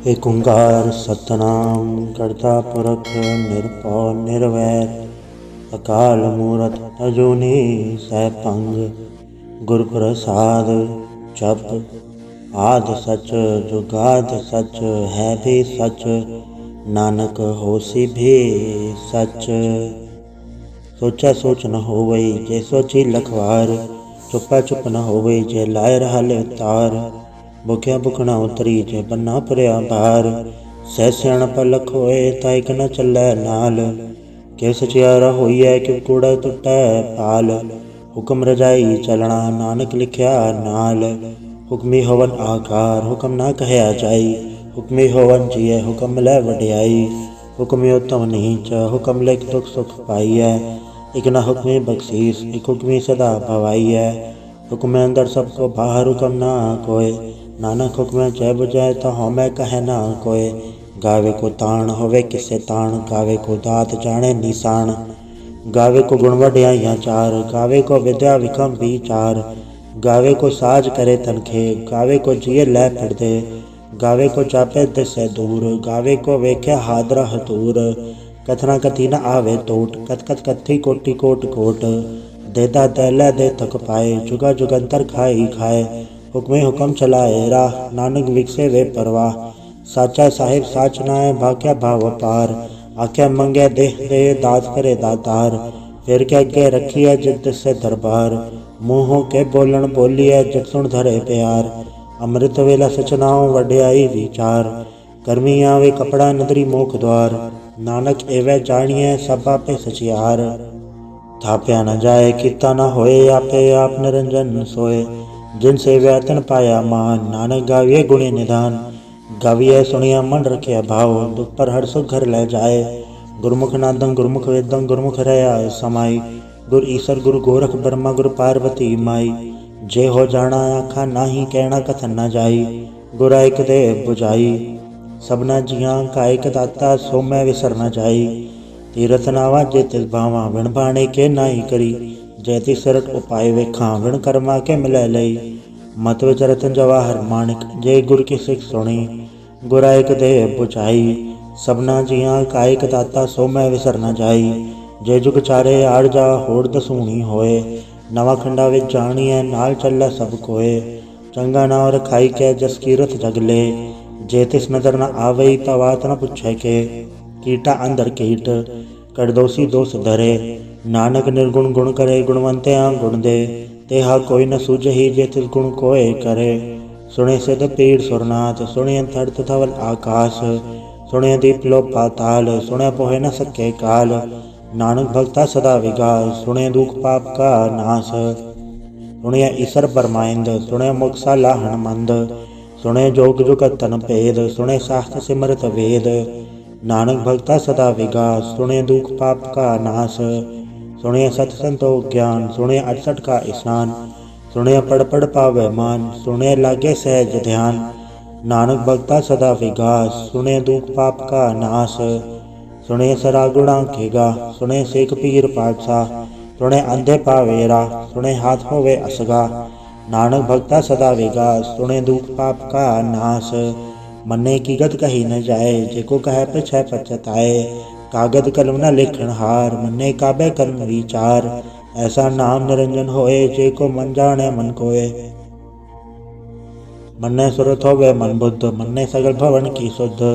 एक ओंकार सतनाम करता पुरख निरभौ निर्वैर अकाल मूरत अजूनी सैभंग गुर प्रसाद जप आद सच जुगाद सच है भी सच नानक होसी भी सच। सोचा सोच न होवई जे सोची लखवार चुप्पा चुप न होवई जे लाए रहाले तार भुखिया भुख न उतरी जे बन्ना पुरिया भार सह सियाणप लख होए ताइक न चलै नाल कि सचियारा होइए कि कूड़ा टुटै पाल हुक्म रजाई चलना नानक लिखिया नाल हुक्मी होवन आकार हुक्म ना कहया जाई हुक्मी होवन जिए हुक्म लै वड्याई हुक्मी उत्तम नीच हुक्म लिख दुख सुख पाइए एक न हुक्मी बख्शीस एक हुक्मी सदा भवाइए हुक्म अंदर सबको बाहर हुक्म ना कोय नानक हुक्म जय बुझै तो हमें कहे ना कोय गावे को ताण होवे किसे ताण गावे को दात जाने निशान गावे को गुण वड्याइयां चार गावे को विद्या विक्रम विचार गावे को साज करे तनखे गावे को जिए लै फिर दे गावे को चापे दिसे दूर गावे को वेख्या हादरा हतूर कथना कथी न आवे टोट कथ कथ कथी कोटि कोट कोट देता दैलै दे थक पाए जुगा जुगंतर खाई खाए हुक्मे हुक्म चलाए राह नानक विकसे वे परवाह साचा साहिब साच नाय भाग्या भाव पार आख्या मंगे देह दे दात करे दातार फिर के अगे रखिए जिद से दरबार मुँहों के बोलन बोलिए जित सुन धरे प्यार अमृत वेला सचनाओ वड्याई विचार गर्मी आवे कपड़ा नदरी मोख द्वार नानक एवं जानिए सब आपे सचियार थाप्या न जाए किता न होए आपे आप निरंजन सोए जिन से व्यातन पाया मान नानक गाविए गुणी निधान गाविए सुनिया मन रखिया भाव दुख पर हर सुख घर ले जाए गुरमुख नादं गुरमुख वेदं गुरमुख रया समाई गुर ईसर गुरु गोरख ब्रह्मा गुरु पार्वती माई जे हो जाना आखा नाही कहना कथन न जाई गुरा एक दे बुझाई सबना जिया का एक दाता सो मैं विसर न जाई तीरथ नावा जे तिस भावा विण भाणे के नाई करी जैती सरट उपाय वेखा विण कर्मा के मिलै लई मत विचरतन जवाहर माणिक जे गुर की सिख सुनी गुरा एक दे बुझाई सबना जिया कायक दाता सो मैं विसर न जाई जे जुग चारे आड़ जा होड़ दसूणी होए नवा खंडा विच जानिए नाल चलै सब कोए चंगा नाव रखाई के जस कीरत जगले जे तिस नजर न आवई तवात न पुछे के कीटा अंदर कीट कर दोषी दोष धरे नानक निर्गुण गुण करे गुणवंत्या गुण दे तेहा कोई न सूझही जे तिस गुण कोय करे सुने सिद्ध पीड़ सुरनाथ सुने अंतर्थ धवल आकाश सुने दीप लो पाताल सुने पोहे न सके काल नानक भक्ता सदा विगास सुने दुख पाप का नाश सुने ईसर परमाइंद सुने मोक्षा लाहन मंद सुने जोग जुगत तन भेद सुने शास्त्र सिमरत वेद नानक भक्ता सदा विगास सुने दुख पाप का नाश सुने सत संतोष ज्ञान सुने 68 का स्नान सुने पढ़ पढ़ पावे मान सुने लागे सहज ध्यान नानक भक्ता सदा विगास सुने दुख पाप का नाश सुने सरा गुणा खेगा सुने सेख पीर पातसा सुने अंधे पावेरा सुने हाथ होवे असगा नानक भक्ता सदा विगास सुने दुख पाप का नाश मन्ने की गत कही न जाए जेको कहे पिछे पछताए कागद कलम न लिखण हार मन्ने काबे कर्म विचार ऐसा नाम निरंजन होए जेको मन जाने मन कोय मन्ने सुरत होवे मन बुद्ध मन्ने सगल भवन की शुद्ध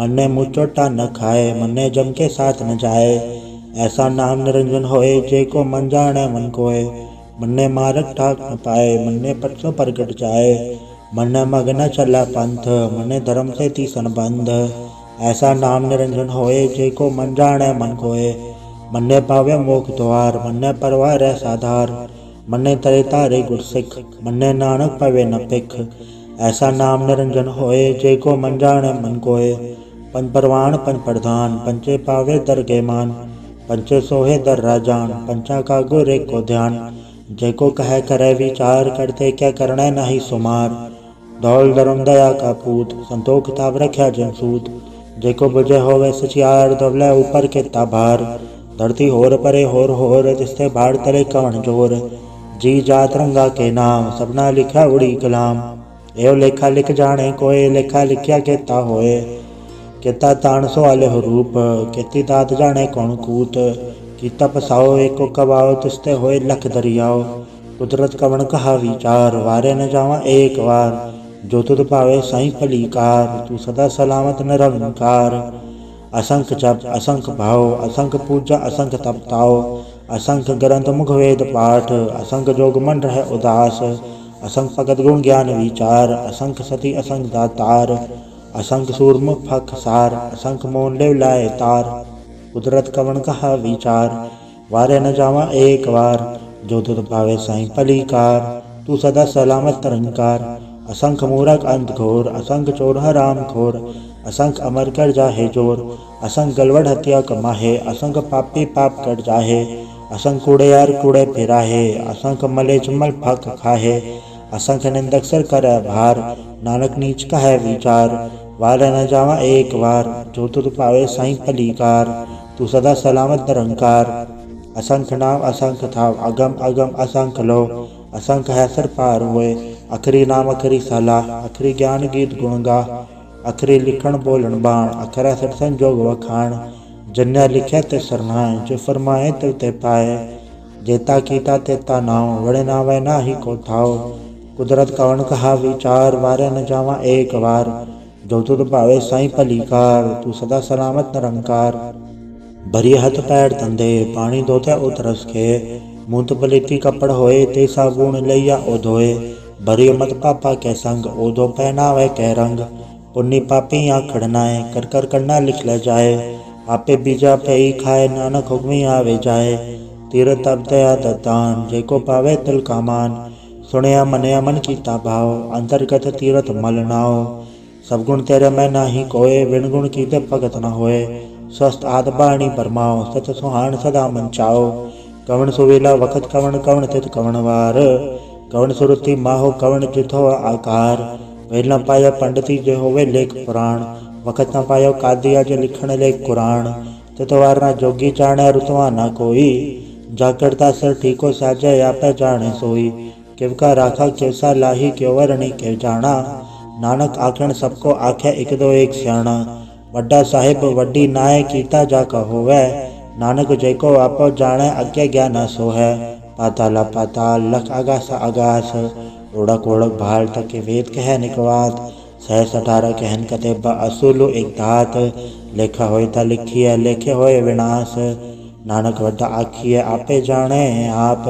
मन्ने मुँह चोटा न खाए मन्ने जम के साथ न जाए ऐसा नाम निरंजन होए जेको मन जाने मन कोय मन्ने मारक ठाक न पाए मन्ने पटसों प्रगट जाए मन्ने मग न चला पंथ मन्ने धर्म से तीसन बंध ऐसा नाम निरंजन होए जेको मन जाने मन कोय मन्ने पावे मोख द्वार मन्ने परवार साधार मन्ने तरे तारे गुर सिख मन्ने नानक पवे न पिख ऐसा नाम निरंजन होए जेको मन जाने मन कोय पंच परवान पंच प्रधान पंचे पावे दरगे मान पंचे सोहे दर राजान पंचा का गुर एक को ध्यान जेको कहे करे विचार करते क्या करना नहीं सुमार धौल धर्म दया का पूत संतोख ताप रख्या जनसूत जेको बुझे होवे सचियार दवले ऊपर के ताभार धरती होर परे होर जिससे भाड़ तले कवन जोर जी जात रंगा के नाम सबना लिखा उड़ी कलाम एहो लेखा लिख जाने कोय, लेखा लिखिया केता होए। केता तान सो आले रूप, केती दात जाने कौन कूत। कीता पसाओ एको कबाओ, तिसते होए लख दरियाओ। कुदरत कवन कहा विचार, वारे न जावा एक बार। जो तुध पावे साई भलीकार, तू सदा सलामत निरंकार। असंख जप असंख भाव, असंख पूजा असंख तपताओ। असंख ग्रंथ मुख वेद पाठ, असंख जोग मन रह उदास। असंख भगत गुण ज्ञान विचार, असंख सती असंख दातार। असंख सूरमुख फख सार, असंख मोन लेव लाए तार। कुदरत कवन कहा विचार, वारे न जावा एक बार। जो तुध पावे साई भलीकार, तू सदा सलामत निरंकार। असंख मूरख अंत घोर, असंख चोर हराम खोर। असंख अमर कर जाहे जोर, असंख गलवड हत्या कमाहे। असंख पापी पाप कर जाहे, असंख कूड़े यार कूड़े फिराहे। असंख मलेच मल फक खाहे, असंख निंदक सर कर भार। नानक नीच कहे विचार, वारे न जावा एक बार। जो तुध पावे साई भलीकार, तू सदा सलामत निरंकार। असंख नाम असंख थाव, अगम अगम असंख लो। असंख है सर पार हुए, अखरी नाम अखरी सलाह। अखरी ज्ञान गीत गुण गा, अखरी लिखण बोलन बाण। अखरा सिर संजोग वखाण, जन्या लिखै ते सरनाए। जो फरमाए तिल ते पाए, जेता कीता तेता नाव। वड़े नावै नाही को थाव, कुदरत कवन कहा विचार। वारे न जावा एक बार, जो तुध पावे साई भलीकार। तू सदा सलामत निरंकार। भरिय हथ पैर धंधे, पानी धोते उतरस खे। मूत पलीती कपड़ होए, ते साबुन लैया ओ धोए। भरिय मत पापा कै संग, ओधो पहनावे कै रंग। पुन्नी पापी आखड़ नाए, कर कर करना लिख ले जाए। आपे बीजा पे ही खाए, नानक हुक्मी आवे जाए। तीरथ तप दया दान, जेको पावे तिल का मान। सुनया मनया मन कीता भाव, अंतर्गत तीरथ मल नाओ। सब गुण तेरे मैं नाही कोय, बिन गुण कीते भगत न होए। स्वस्थ आद बाणी परमाओ, सच सुहान सदा मन चाओ। कवन सुवेला वखत कवन, कवन तित कवन वार। कवन सुरति माहो, कवन जिथो आकार। वेल न पाया पंडिती जे होवे लेख पुराण। वखत न पायो कादिया जे लिखण लेख कुरान। तितवार न जोगी जाने, रुतवा न कोई। जाकड़ता सर ठीको साजे, आपे जाने सोई। किव का राखा किव सा लाही, क्यों वरणी के जाना। नानक आखण सबको आखे, एक दो एक स्याणा। वड्डा साहिब वड्डी नाय, कीता जाका होवे। नानक जेको आपो जाने, अज्ञा ज्ञान सो है। पाताला पाताल लख आगास आगास, ओढ़क ओढ़क भाल तक वेद कह निकवात। 618 कहन कतेबा असुलु एक धात। लेखा होए ता लिखिए, लेखे होए विनाश। नानक वड्डा आखिए, आपे जाने आप।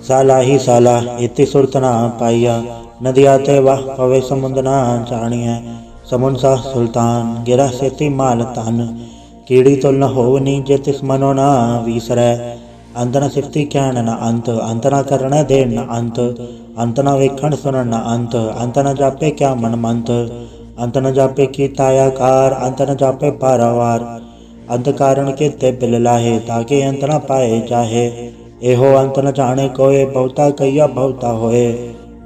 साला ही साला इति सुरत ना पाइया, नदिया ते वाह पवे समुंद ना जानिए। समुन सा सुल्तान गिरा सेती माल तन, कीड़ी तुल न होवनी जे तिस मनो ना विसरै। अंत न सिफती कहण न अंत, अंत न करणे देण न अंत। अंत न वेखण सुनण न अंत, अंत न जापे क्या मन मंत। अंत न जापे कीता आकार, अंत न जापे पारावार। अंत कारण के ते बिल लाहे, ताके अंत न पाए जाहे। एहो अंत न जाने कोय, बहुता कहिया बहुता होए।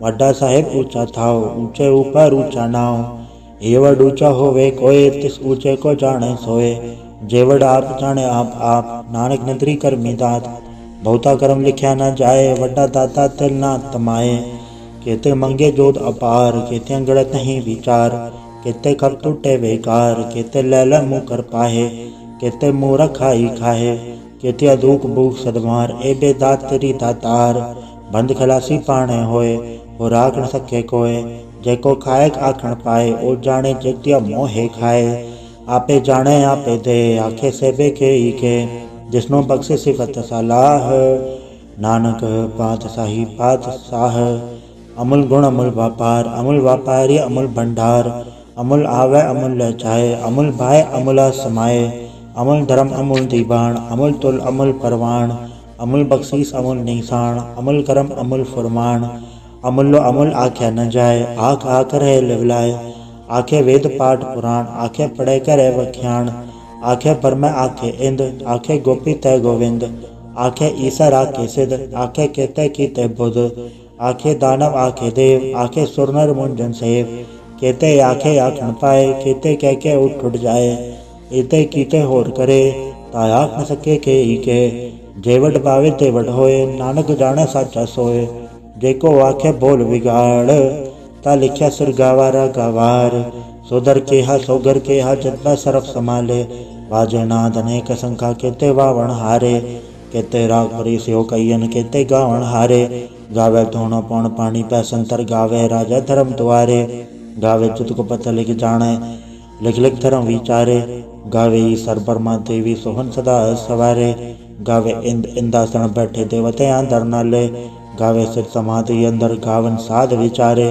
वड्डा साहेब ऊंचा थाओ, ऊंचे ऊपर ऊंचा नाव। एवड ऊंचा होवे कोय, तिस ऊंचे को जाने सोए। जेवड आप जाने आप, नानक नदरी करमी दात। बहुता कर्म लिख्या न जाए, वड्डा दाता तिल ना तमाए। केते मंगे जोध अपार, केते अंगड़त नहीं विचार। केते कब टूटे बेकार, केते लैला मुँह कर पाहे। केते मूरख खाई खाहे, केते अधूक भूख सदमार। ए बेदात तेरी दातार, बंद खलासी पाने होए। हो राख न सके कोय, जेको खाए आखण पाए। ओ जाने जगतिया मोहे खाए, आपे जाने आपे दे। आखे सेबे के ही के, जिसनो बख्शे सिफत सलाह। नानक पातशाही पातशाह, अमूल गुण अमूल व्यापार। अमूल व्यापारी अमूल भंडार, अमूल आवे अमूल ले जाए। अमूल भाई अमूला समाए, अमूल धर्म अमूल दीवान। अमूल तुल अमूल परवान, अमूल बख्शीस अमूल निशान। अमूल करम अमूल फरमान, अमूल्यो अमूल आख्या न जाए। आख आख रहे लिवलाए, आखे वेद पाठ पुराण। आखे पढ़े करे वख्याण, आखे परमे आखे इंद। आखे गोपी तय गोविंद, आखे ईसर आखे सिद्ध। आखे केते कीते बुध, आखे दानव आखे देव। आखे सुरनर मुंजन सेव, केते आखे आखण पाए। केते कह के उठ उठ जाए, एते कीते होर करे। ता आख न सके के ही के, जेवड पावे तेवड होए। नानक जाने साचा सोए, जेको आखे बोल बिगाड़। ता लिख्या सिर गावारा गावार। सोदर केहा सोगर केहा जद्दा सरफ समाले। बाजे नाद अनेक संखा केते वावण हारे। केते राग परी स्यो कईयन केते गावण हारे। गावे धोणो पौण पानी पै संतर गावे राजा धर्म द्वारे। गावे जुत को पथ लिख जाने लिख लिख धर्म विचारे। गावे ईसर बर्मा देवी सोहन सदा सवारे। गावे इंद इंदासन बैठे देवते अंदर नाले। गावे सिर समाधि अंदर गावन साध विचारे।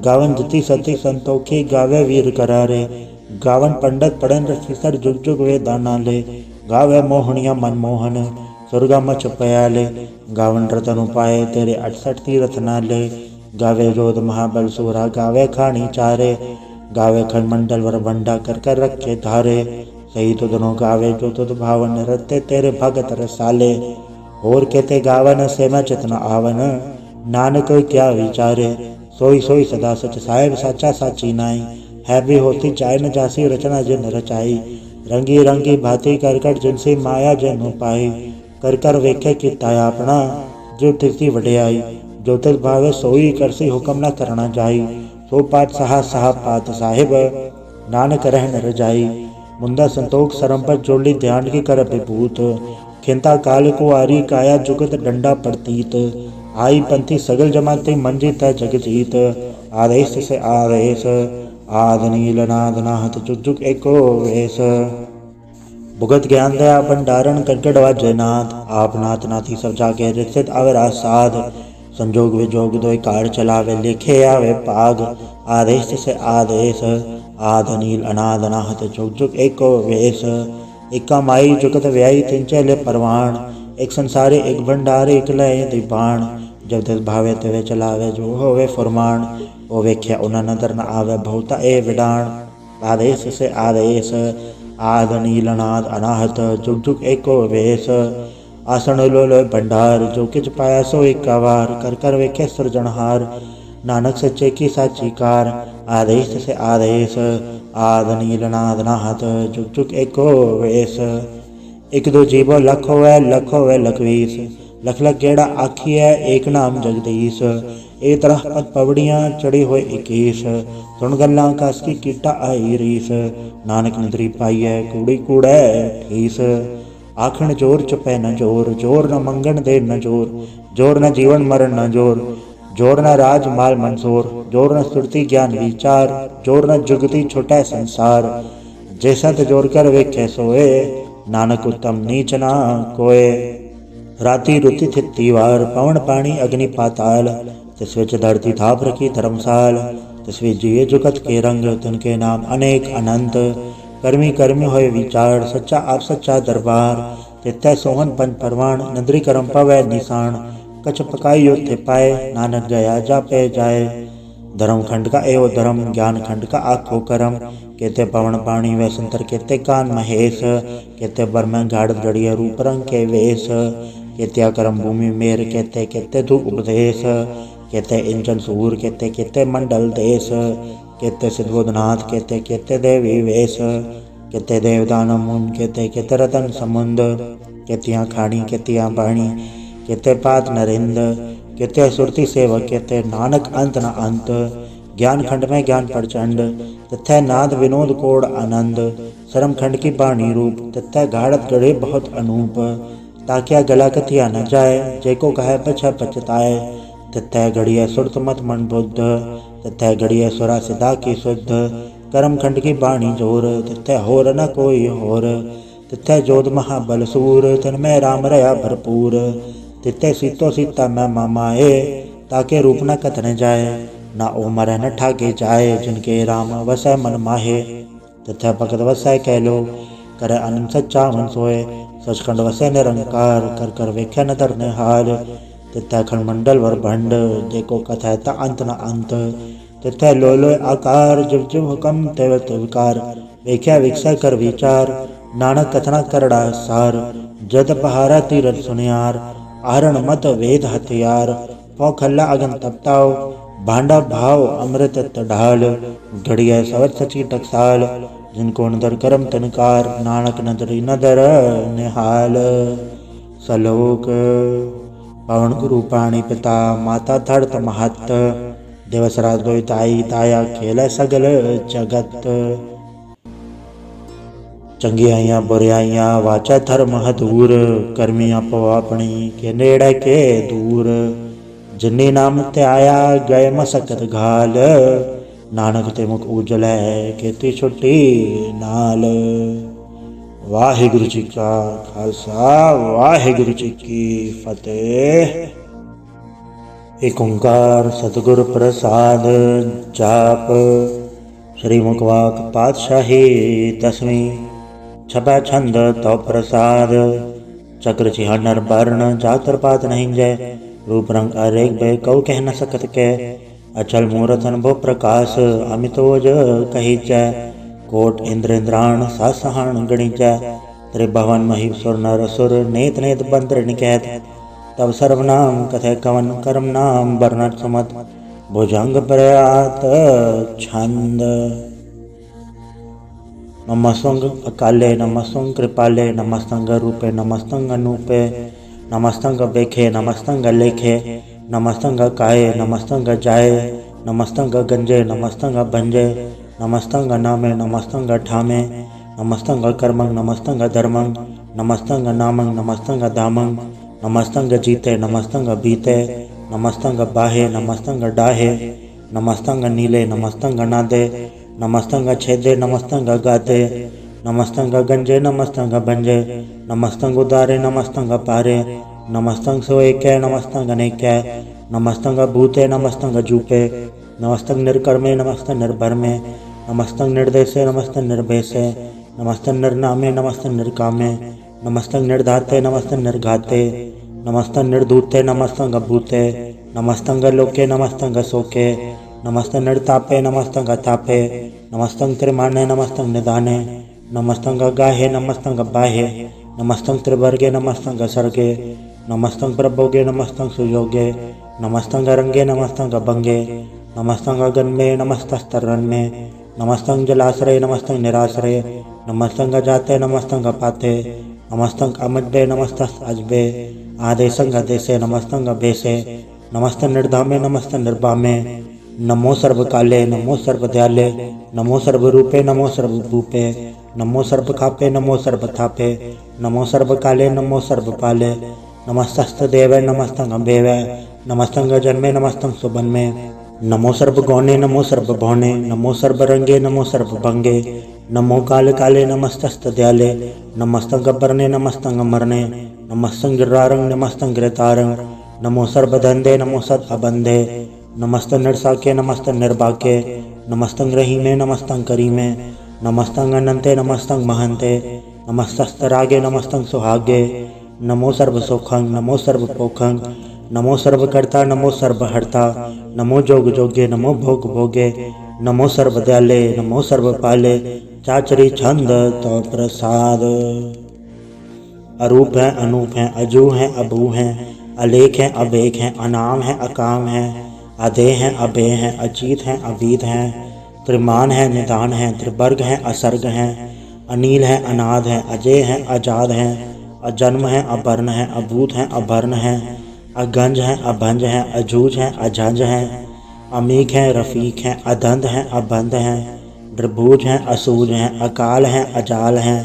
गावन जति सती संतोखी गावे वीर करारे। गावन पंडित पढ़न रसीसर जुग जुग वे दानाले। गावे मोहनिया मनमोहन सुरगा मच पयाले। गावन रतन उपाय तेरे 68 तीरथ नाले। गावे जोध महाबल सूरा गावे खानी चारे। गावे खंडमंडल वर बंडा कर कर रखे धारे। सही तुदनो गावे जो तुद भावन रते तेरे भगत रसाले। और कहते गावन से मैं चितना आवन नानक क्या विचारे। सोई सोई सदा सच साहेब साचा साची नाई। है भी होती चाय न जासी रचना जिन रचाई। रंगी रंगी भांति करकट जिनसी माया जनु पाई। कर कर वेखे किताया अपना जो तिरती वड्याई। जो तिस भावे सोई करसी हुक्म न करना जाई। सो पात सहा सहा पात साहिब नानक रहन रजाई। मुंदा संतोख सरम पर जोड़ी ध्यान की कर विभूत। खिंता काल को आरी काया जुगत डंडा प्रतीत। आई पंथी सगल जमाती मंजी तय जग जीत। आदेश से आदेश आद नील नाद नाहत जुग जुग एको वेश। भुगत ज्ञान दया भंडारण कटकट वाजनाथ। आप नाथ नाथी सब जागे रिथित अवरा साध। संजोग विजोग दोय कार चलावे लिखे आवे पाग। आदेश से आदेश आद नील अनाद अनाहत जुग जुग एको वेश। इक्का माई जुगत व्याई तिंचे ले परवान। एक संसारी एक भंडारी एक लय दीपान। जब तिस भावे तिवे चलावे जो होवे फुरमान। ओ वेख्या उना नदर न आवे बहुता ए विडान। आदेश से आदेश आद नील अनाद अनाहत जुग जुग एको वेश। आसन लो लो भंडार जो किच पाया सो एक वार। कर कर वेखे सृजनहार नानक सच्चे की साची कार। आदेश से आदेश आद नील नाद नाहत जुग जुग एको वेश। एक दो जीवो लख होवे लखवीस। लख लख गेड़ा आखी है एक नाम जगदीश। ए तरह पद पवड़ियाँ चढ़ी हुए 21। सुन गल्ला कस की कीटा आई रीस। नानक नदरी पाई है कूड़ी कूड़े ठीस। आखण जोर चुपे न जोर जोर न मंगन दे न जोर। जोर न जीवन मरण न जोर जोर न राज माल मंसूर। जोर न सुरती ज्ञान विचार जोर न जुगती छुटे संसार। जैसा जोर कर वेखे सोए नानक उत्तम नीच ना कोय। राति रुति थिति वार पवन पानी अग्नि पाताल। तिस विच धरती थाप रखी धर्मसाल। तिस विच जिए जुगत के रंग तिनके नाम अनेक अनंत। कर्मी कर्मी होए विचार सच्चा आप सच्चा दरबार। तितै सोहन पंच परवान नंदरी करम पवै निशान। कछ पकाई योथे पाए नानक गया जापे जाए। धर्म खंड का एवं धर्म ज्ञान खंड का आखो करम। केते पवन पानी व संतर केते कान महेश। केते बर में गाढ़ गड़िया रूप रंग के वेश। केत्या करम भूमि मेर केते केते धु उपदेश। केते इंजन सूर केते केते मंडल देश। केते सिद्धोधनाथ केते केते देवी वेश। केते देवदान मुन केते केते रतन समुंद। केतिया खाणी केतिया बाणी केते पात नरिंद। केते सुरती सेवक केते नानक अंत न अंत। ज्ञान खंड में ज्ञान प्रचंड तथै नाद विनोद कोड आनंद। शर्म खंड की बाणी रूप तथै गाढ़त गढ़े बहुत अनूप। ताकिया गला कथिया न जाए जेको कहे पछ पछताए। तथै घड़िया सुरत मत मन बुद्ध तथै घड़िया सुरा सिदा की शुद्ध। कर्म खंड की बाणी जोर तथै होर न कोई होर। तिथै जोध महाबल सूर तन में राम रया भरपूर। तिथै सीतो सीता मैं मामाए ताके रूप न कथन जाए। ना उमर न ठाके जाए जिनके राम वसै मन माहे। तिथै भगत वसै कह लो करे अनंत सच्चा मन सोए। सचखंड वसै निरंकार कर कर वेख्या न धरने हाल। तिथै खंड मंडल वर भंड जेको कथै ता अंत न अंत। तिथै लो लो आकार जिव जिव हुकम तेव तिवकार। वेख्या विकसै कर विचार नानक कथना करड़ा सार। जद पहारा तीरथ सुनियार आहरण मत वेद हथियार। पौ खल्ला अगन तपताओ भांडा भाव अमृत ढाल। घड़िया सवर सची टकसाल जिनको नदर करम तनकार। नानक नदरी नदर निहाल। सलोक पवन गुरु पाणी पिता माता धरत महत। दिवस रात दोई ताई ताया खेल सगल जगत। चंगियाइयां बुराइयां वाचा धर्म हदूर, करमियां पो अपनी के नेड़े के दूर। जिन्नी नाम ते आया गए मसकत घाल, नानक ते मुख उजलै खेती छुट्टी नाल। वाहिगुरु जी का खालसा वाहिगुरु जी की फतेह। एक ओंकार सतगुर प्रसाद जाप। श्री मुखवाक पातशाही दसवीं। छपै छंद तो प्रसाद, चक्र चिहा नर बर्ण जातर पात नहीं जय। रूप रंग अरेख बे कऊ कह न सकत के, अचल मूरत अनुभव प्रकाश अमितोज कहीचै। कोट इंद्र इंद्राण सासहान गणिचै, त्रिभवन महीश्वर नर असुर नेत नेत बंद्र निकैत। तब सर्वनाम कथय कवन कर्म नाम वर्णत सुमत, भुजंग प्रयात छंद। नमस्तंग अकाले नमस्तंग कृपाले, नमस्तंग रूपे नमस्तंग अनूपे। नमस्तंग बेखे नमस्तंग लेखे, नमस्तंग काये नमस्तंग जाए। नमस्तंग गंजे नमस्तंग भंजे, नमस्तंग नामे नमस्तंग ठामे। नमस्तंग कर्मंग नमस्तंग धर्मंग, नमस्तंग नामंग नमस्तंग धामंग। नमस्तंग जीते नमस्तंग बीते, नमस्तंग बाहे नमस्तंग डाहे। नमस्तंग नीले नमस्तंग नादे, नमस्तंग छेदे नमस्तंग गादे। नमस्तंग गंजे नमस्तंग भंजे, नमस्तंग उदारे नमस्तंग पारे। नमस्तंग सोएकै नमस्तंग अनेकै, नमस्तंग भूते नमस्तंग जूपे। नमस्तंग निर्कर्मे नमस्तंग निर्भरमे, नमस्तंग निर्देशे नमस्तंग निर्भेशे। नमस्तंग निर्नामे नमस्तंग निर्कामे, नमस्तंग निर्धाते नमस्तंग निर्घाते। नमस्तंग निर्धूते नमस्तंग भूते, नमस्तंग लोके नमस्तंग सोके। नमस्तंग निर्तापे नमस्तंग तापे, नमस्तंग त्रिमाने नमस्तंग निदाने। नमस्तंग गाहे नमस्तंग बाहे, नमस्तंग त्रिवर्गे नमस्तंग सर्गे। नमस्तंग प्रभोगे नमस्तंग सुयोगे, नमस्तंग रंगे नमस्तंग भंगे। नमस्तंग गन्मे नमस्तस्तरन्मे, नमस्तंग जलाश्रय नमस्तंग निराश्रय। नमस्तंग जाते नमस्तंग पाते, नमस्तंग अमजबे नमस्तंग अजबे। आदेशंग देशे नमस्तंग भेसे, नमस्तंग निर्धामे नमस्तंग निर्भामे। नमो सर्वकाले नमो सर्वदयाले, नमो सर्वरूपे नमो सर्वभूपे। नमो सर्वखापे नमो सर्वथापे, नमो सर्वकाले नमो सर्वपाले। नमस्तस्तदेवै नमस्तंग अम्बेवै, नमस्तंग जन्मे नमस्तंग सुबन्मे। नमो सर्वगौणे नमो सर्वभौणे, नमो सर्वरंगे नमो सर्वभंगे। नमो काल काले नमस्तस्तदयाले, नमस्तंग बरने नमस्तंग अमरने। नमस्तंग गिरारंग नमस्तंग गिरतारंग, नमो सर्वधंधे नमो सद अबंधे। नमस्तंग निर्साके नमस्तंग निर्बाके, नमस्तंग रहीमे नमस्तंग करीमे। नमस्तंग अनंते नमस्तंग महंते, नमस्तस्तरागे नमस्तंग सुहागे। नमो सर्वसुखंग नमो सर्वपोखंग, नमो सर्वकर्ता नमो सर्वहर्ता। नमो जोग जोगे नमो भोग भोगे, नमो सर्वदयाले नमो सर्वपाले। चाचरी छंद तो प्रसाद। अरूप है अनूप है अजू है अबू है, अलेख है अबेख है अनाम है अकाम है। अधे हैं अभे हैं अचीत हैं अवीत हैं, त्रिमान है निदान है त्रिवर्ग है असर्ग हैं। अनील है अनाद है अजय है अजाद है, अजन्म है अवर्ण है अभूत है अभर्ण है। अगंज है अभंज है अजूझ है अझंज है, अमीक है रफीक है अधंध है अबंध है। द्रभूज है असूज है अकाल है अजाल है,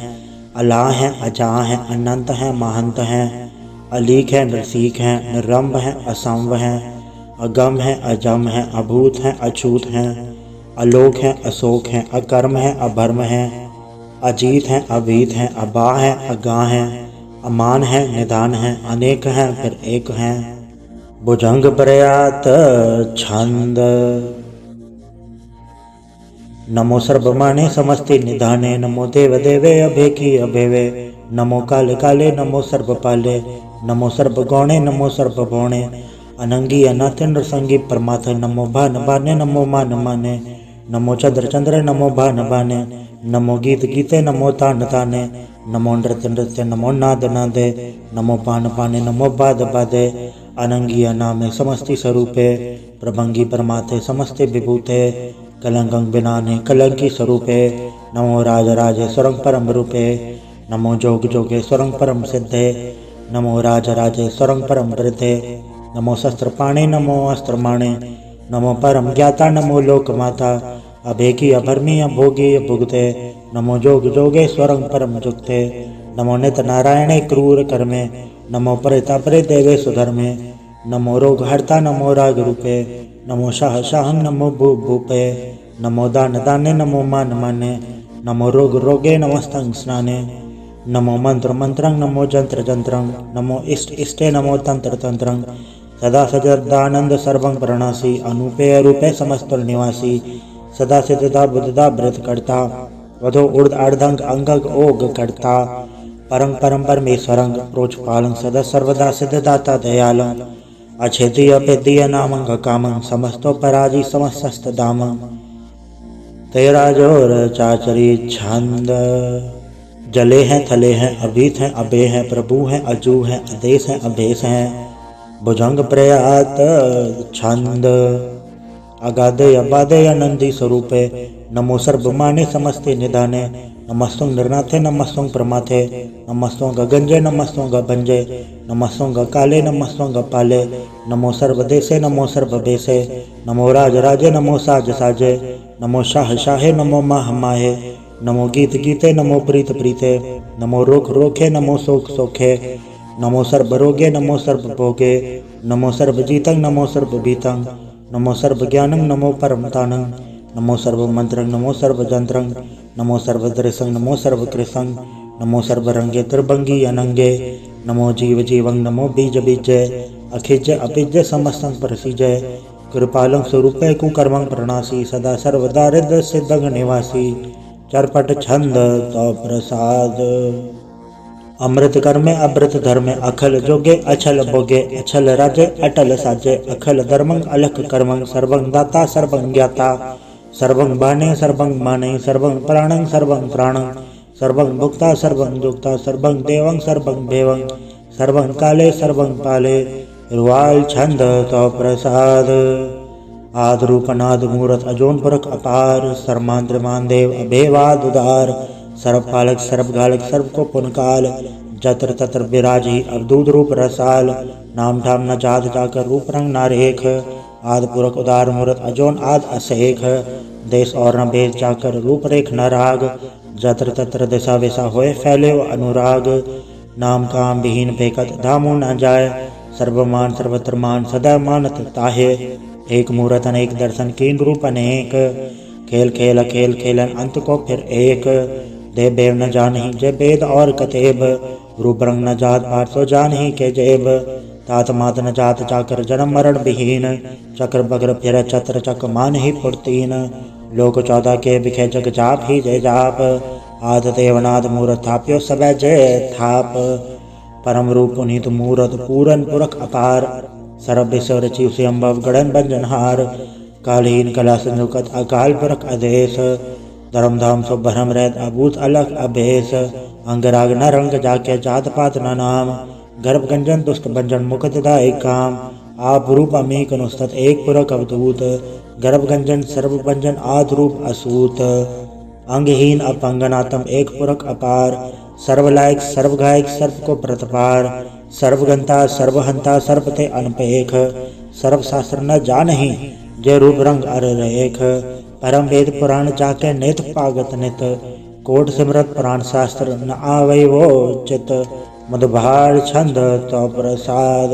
अला है अजा है अनंत है महंत है। अलीक है नरसीक है निरंब है असंव है, अगम है अजम है अभूत है अछूत है। अलोक है अशोक है अकर्म है अभर्म है, अजीत है अभीत है अबा है अगा है। अमान है निदान है अनेक है फिर एक है, भुजंग प्रयात छंद। नमो सर्वमाने समस्ति निधाने, नमो देव देवे अभेकी अभेवे। नमो काले काले नमो सर्वपाले, नमो सर्वगौणे नमो सर्वभौणे। अनंगी अनाथ नृसंगी परमाथ, नमो भान भाने नमो मान माने। नमो चंद्र चंद्र नमो भान भाने, नमो गीत गीते नमो तान ताने। नमो नृत्य नृत्य नमो नाद नादे, नमो पान पाने नमो बाद बादे। अनंगी अनामे समस्ति स्वरूपे, प्रभंगी परमाथे समस्ते विभूते। कलंकं बिनाने कलंकी स्वरूपे, नमो राज राजे स्वरं परम रूपे। नमो जोग जोगे स्वरं परम सिद्धे, नमो राज राजे स्वरं परम वृद्धे। नमो शस्त्र पाणे नमो अस्त्र माणे, नमो परम ज्ञाता नमो लोक माता अभेकी अभरमी अभोगी अभुगते नमो जोग जोगेश्वरं परम जुगते नमो नित नारायणे क्रूर कर्मे नमो परिता परे देवे सुधर्मे नमो रोग हर्ता नमो राग रूपे नमो शाह शाहं नमो भू भूपे नमो दान दाने नमो मान माने नमो रोग रोगे नमस्तंग स्नाने नमो मंत्र मंत्रं नमो जंत्र जंत्रं नमो इष्ट इष्टे नमो तंत्र तंत्रं सदा सजदानंद सर्वं प्रणासी अनुपेय रूपे समस्त निवासी सदा सिद्धता बुद्धता व्रत करता वधो उर्द अर्धंग अंगग ओग करता परं परम परमेश्वरं प्रोच पालं सदा सर्वदा सिद्धदाता दयालं अछेदीय पेदीय नामं कामं समस्तो पराजी समस्त दामं तेरा जोर चाचरी छंद जले हैं थले हैं अभीत हैं अबे हैं प्रभु हैं अजू हैं आदेश हैं अभेश हैं भुजंग प्रयात छंद अगाधे अबाधे आनंदी स्वरूपे नमो सर्वमाने समस्ते निधाने नमस्तुं निर्नाथे नमस्तुं प्रमाथे नमस्तुं गगंजे नमस्तुं गभंजे नमस्तुं काले नमस्तुं पाले नमो सर्वदेशे नमो सर्वभेशे नमो राज राजे नमो साज साजे नमो शाह शाहे नमो माह माहे नमो गीत गीते नमो प्रीत प्रीते नमो रोख रोखे नमो सोख सोखे नमो सर्वरोगे नमो सर्वभोगे नमो सर्वजीतं नमो सर्वभीतं नमो सर्वज्ञानं नमो परमतानं नमो सर्वमन्त्रं नमो सर्वजन्त्रं नमो सर्वदृशं नमो सर्वकृशं नमो सर्वरंगे त्रिभंगी अनंगे नमो जीव जीवं नमो बीज बीजे अखिज अपिज समस्तं प्रसिजय कृपालं स्वरूपे कुकर्मं प्रणासी सदा सर्वदा हृदय सिद्धं निवासी चरपट छंद तो प्रसाद अमृत कर्मे अमृत धर्मे अखल जोगे अछल भोगे अछल राजे अटल साजे अखल धर्मं अलख कर्मं सर्वं दाता सर्वं ज्ञाता सर्वं बाणे सर्वं माने सर्वं प्राणं सर्वं प्राणं सर्वं भुक्ता सर्वं जुक्ता सर्वं देवं सर्वं देवं सर्वं काले सर्वं पाले रुवाल छंद तो प्रसाद आद रूपनाद मूरत अजोन पुरख अपार सर्मांद्रमान देव अभेवाद उदार सर्वपालक सर्वघालक सर्व को पुनकाल जत्र तत्र विराजी अवधूत रूप रसाल नाम ठाम न जात जाकर रूप रंग नारेख आद पुरख उदार मूरत अजोन आद असेख देश और न भेद जाकर रूप रेख न राग जत्र तत्र दिशा विशा होए फैले वो अनुराग नाम काम विहीन भेकत धामो न जाय सर्वमान सर्वत्र मान सदा मानत ताहे एक मूरत अनेक दर्शन कीन रूप अनेक खेल खेल खेल खेलन अंत को फिर एक देव बेव न जानही जय वेद और कतेब रूप रंग न जात पाठ सो जानही के जेब तात मात न जात चाकर जन्म मरण विहीन चक्र बग्र फिर छत्र चक मान ही फुर्तीन लोक 14 के बिखे जग जाप ही जय जाप आद देवनाद मूरत थाप्यो सब जय थाप परम रूप पुनीत मूरत पूरन पुरख अपार सर्व विश्व रचि स्वयंभव गणन बंजनहार कालहीन कला संजुकत अकाल पुरख आदेश धर्मधाम सो भरम रहत अभूत अलग अभेश अंगराग न रंग जाके जात पात न नाम गर्भ गंजन दुष्ट भंजन मुखदा एक काम आप रूप अमीक अनुस्तत एक पुरख अवधूत गर्भ गंजन सर्व भंजन आद रूप असूत अंगहीन अपंगनातम एक पुरख अपार सर्वलायक सर्वगायक सर्व को प्रतपार सर्वगंता सर्वहंता सर्वते अनपेख सर्व शास्त्र न जानहि जय रूप रंग अर रेख परम वेद पुराण जाके नित पागत नित कोट सिमरत पुराण शास्त्र न आवे वो चित मधुभार छंद तो प्रसाद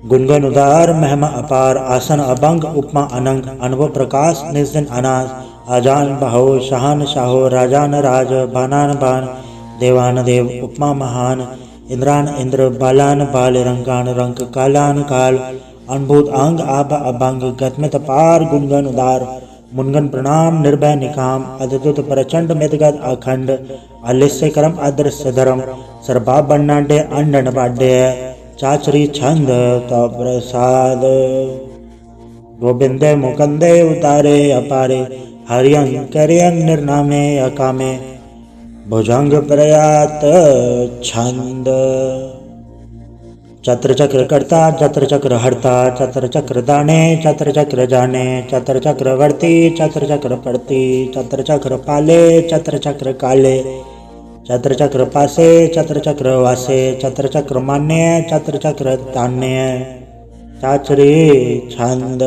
गुणगन उदार महिमा अपार आसन अभंग उपमा अनंग अनुभव प्रकाश निस्दिन अनास आजान बहो शाहन शाहो राजान राज बानान बान देवान देव उपमा महान इंद्रान इंद्र बालान बाल रंगान रंग कालान काल अनुभूत अंग आभ अभंग गतमित पार गुणगन उदार मुनगन प्रणाम निर्भय निकाम अद्भुत प्रचंड मितगत अखंड अलिस्य करम अदृश्य धर्म सर्वा बन्नाडे अंडन बाड्य चाचरी छंद तो प्रसाद गोविंदे मुकंदे उतारे अपारे हरियं करियं निर्नामे अकामे भुजंग प्रयात छंद चत्र चक्र कर्ता चत्र चक्र हरता चत्र चक्र दाने चत्र चक्र जाने चत्र चक्र वर्ती चत्र चक्र पड़ती चत्र चक्र पाले चत्र चक्र काले चत्र चक्र पासे चत्र चक्र वासे चत्र चक्र मान्य चत्र चक्र तान्य चाचरे छंद।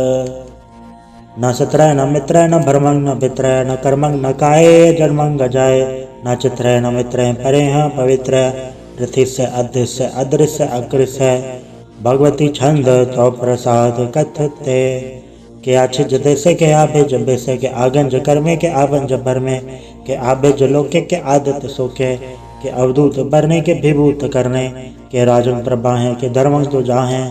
न शत्रय न मित्रय न भर्मंग न भित्रय न कर्मंग न काय जन्मंग गजाय न चित्रय न मित्रय परे पवित्र ऋथिस्य अदृश्य अदृश्य अकृष्य भगवती छंद तो प्रसाद कथते के आछिज देसे के आभे जबे से के आगंज कर्मे के आवंज भरमे के आभे जलोके के आदत सोके के अवधूत बरने के विभूत करने के राजन प्रभा है के धर्मं तो जा है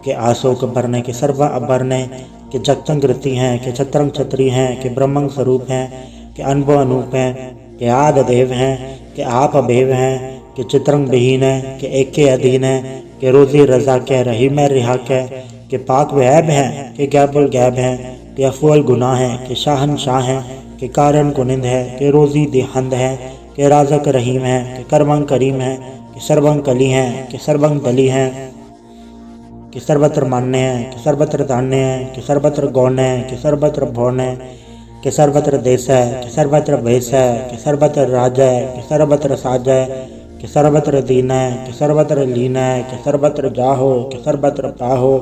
के आशोक भरने के सर्व अभरने के जगतंग गृति हैं के छत्रंग छत्री हैं के ब्रह्मंग स्वरूप हैं के अनुभव अनूप हैं के आद देव हैं के आप अभेव हैं के चित्रंग विहीन है के एक के अधीन है के रोजी रजा के रही में रिहा के पाक वैब हैं के गैबुल गैब हैं के अफुअल गुनाह है के शाहन शाह हैं के कारण कुनिंद है के रोजी देहंद है के राजक रहीम है के कर्मंग करीम है के सर्वंग कली हैं के सर्वंग दली हैं कि सर्वत्र मान्य है कि सर्वत्र धान्य है कि सर्वत्र गौण है कि सर्वत्र भौण है कि सर्वत्र देश है कि सर्वत्र भेष है कि सर्वत्र राज है कि सर्वत्र साज है कि सर्वत्र दीन है कि सर्वत्र लीन है कि सर्वत्र जाहो कि सर्वत्र पाहो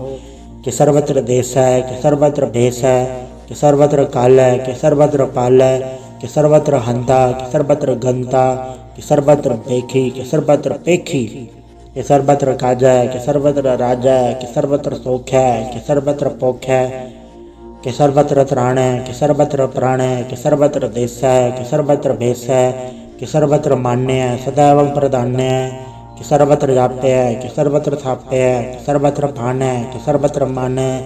कि सर्वत्र देश है कि सर्वत्र भेष है कि सर्वत्र काल है कि सर्वत्र पाल है कि सर्वत्र हंता कि सर्वत्र गंता कि सर्वत्र पेखी कि सर्वत्र पेखी कि सर्वत्र काज है कि सर्वत्र राजा है कि सर्वत्र सौख है कि सर्वत्र पोख है कि सर्वत्र त्राण है कि सर्वत्र प्राण है कि सर्वत्र देश है कि सर्वत्र भेष है कि सर्वत्र मान्य है सदैव प्रधान्य है कि सर्वत्र जाप्य है कि सर्वत्र थाप्य है कि सर्वत्र भान है कि सर्वत्र मान है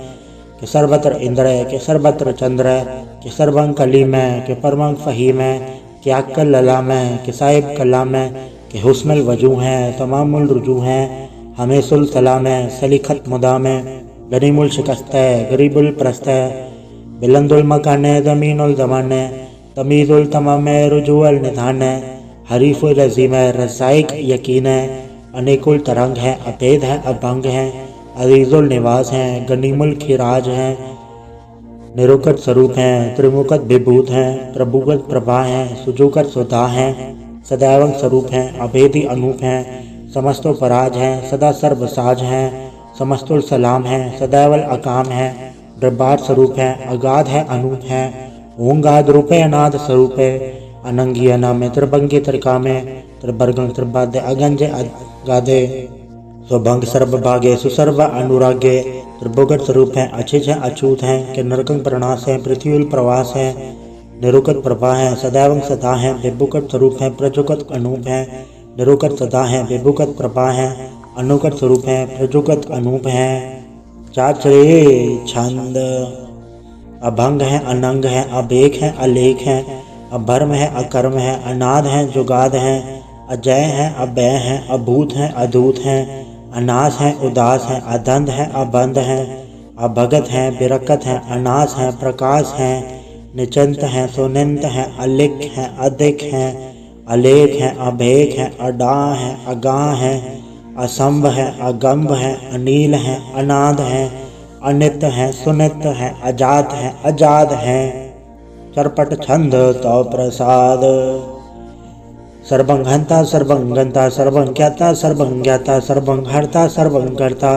कि सर्वत्र इंद्र है कि सर्वत्र चंद्र है कि सर्वंग कलीम है कि परमंग फहीम है कि अक्कल ललाम है कि साहिब कलाम है कि हुस्नुल वजू हैं तमामुल रुजू हैं हमेशुल सलाम है सलीखत मुदाम है गनीमुल शिकस्त है गरीबुल प्रस्त है बिलंदुल मकान है ज़मीनुल ज़मान है तमीज़ुल तमाम है रुजूअल निधान है हरीफुल रज़ीम है रसाइक यकीन है अनेकुल तरंग है अभेद है अभंग है अजीज़ुल निवास हैं गनीमुल खिराज हैं निरुकत स्वरूप हैं त्रिमुकत विभूत हैं प्रभुगत प्रभा हैं सुजुकत सुधा हैं सदैव स्वरूप हैं अभेदी अनूप हैं समस्तो पराज हैं सदा सर्वसाज हैं समस्तुल सलाम हैं सदैवल अकाम हैं ब्रह्माद स्वरूप हैं अगाध है अनूप हैं ओंगाद रूपे अनाद स्वरूप है अनंगी अनामे त्रिभंगी त्रिकामे त्रिभर्गंग त्रिबादे अगंजे गादे स्वभंग सर्वभागे सुसर्व अनुरागे त्रिभुगत स्वरूप हैं अचिज हैं अछूत हैं कि नरकंग प्रणास हैं पृथ्वी प्रवास हैं निरुकत प्रभा है सदैव सदा है विभुकत स्वरूप है प्रजुकत अनूप है निरुकत सदा है विभुकत प्रभा है अनुकत स्वरूप है प्रजुकत अनूप है चाचरे छंद। अभंग है अनंग है अभेक है अलेख है अभर्म है अकर्म है अनाद है जुगाद है अजय है अभय है अभूत है अधूत है अनास है उदास है अदंध है अबंध है अभगत है बिरकत है अनास है प्रकाश है निचंत है सुनिंत है अलिख है अधिक है अलेख है अभेक है अडा है अगाह है असंभ है अगंभ है अनील है अनाद है अनित है सुनित है अजात है अजाद है चरपट छंद तो प्रसाद। सर्वं हंता सर्वं गंता सर्वं ज्ञाता सर्वं ज्ञाता सर्वं हर्ता सर्वं कर्ता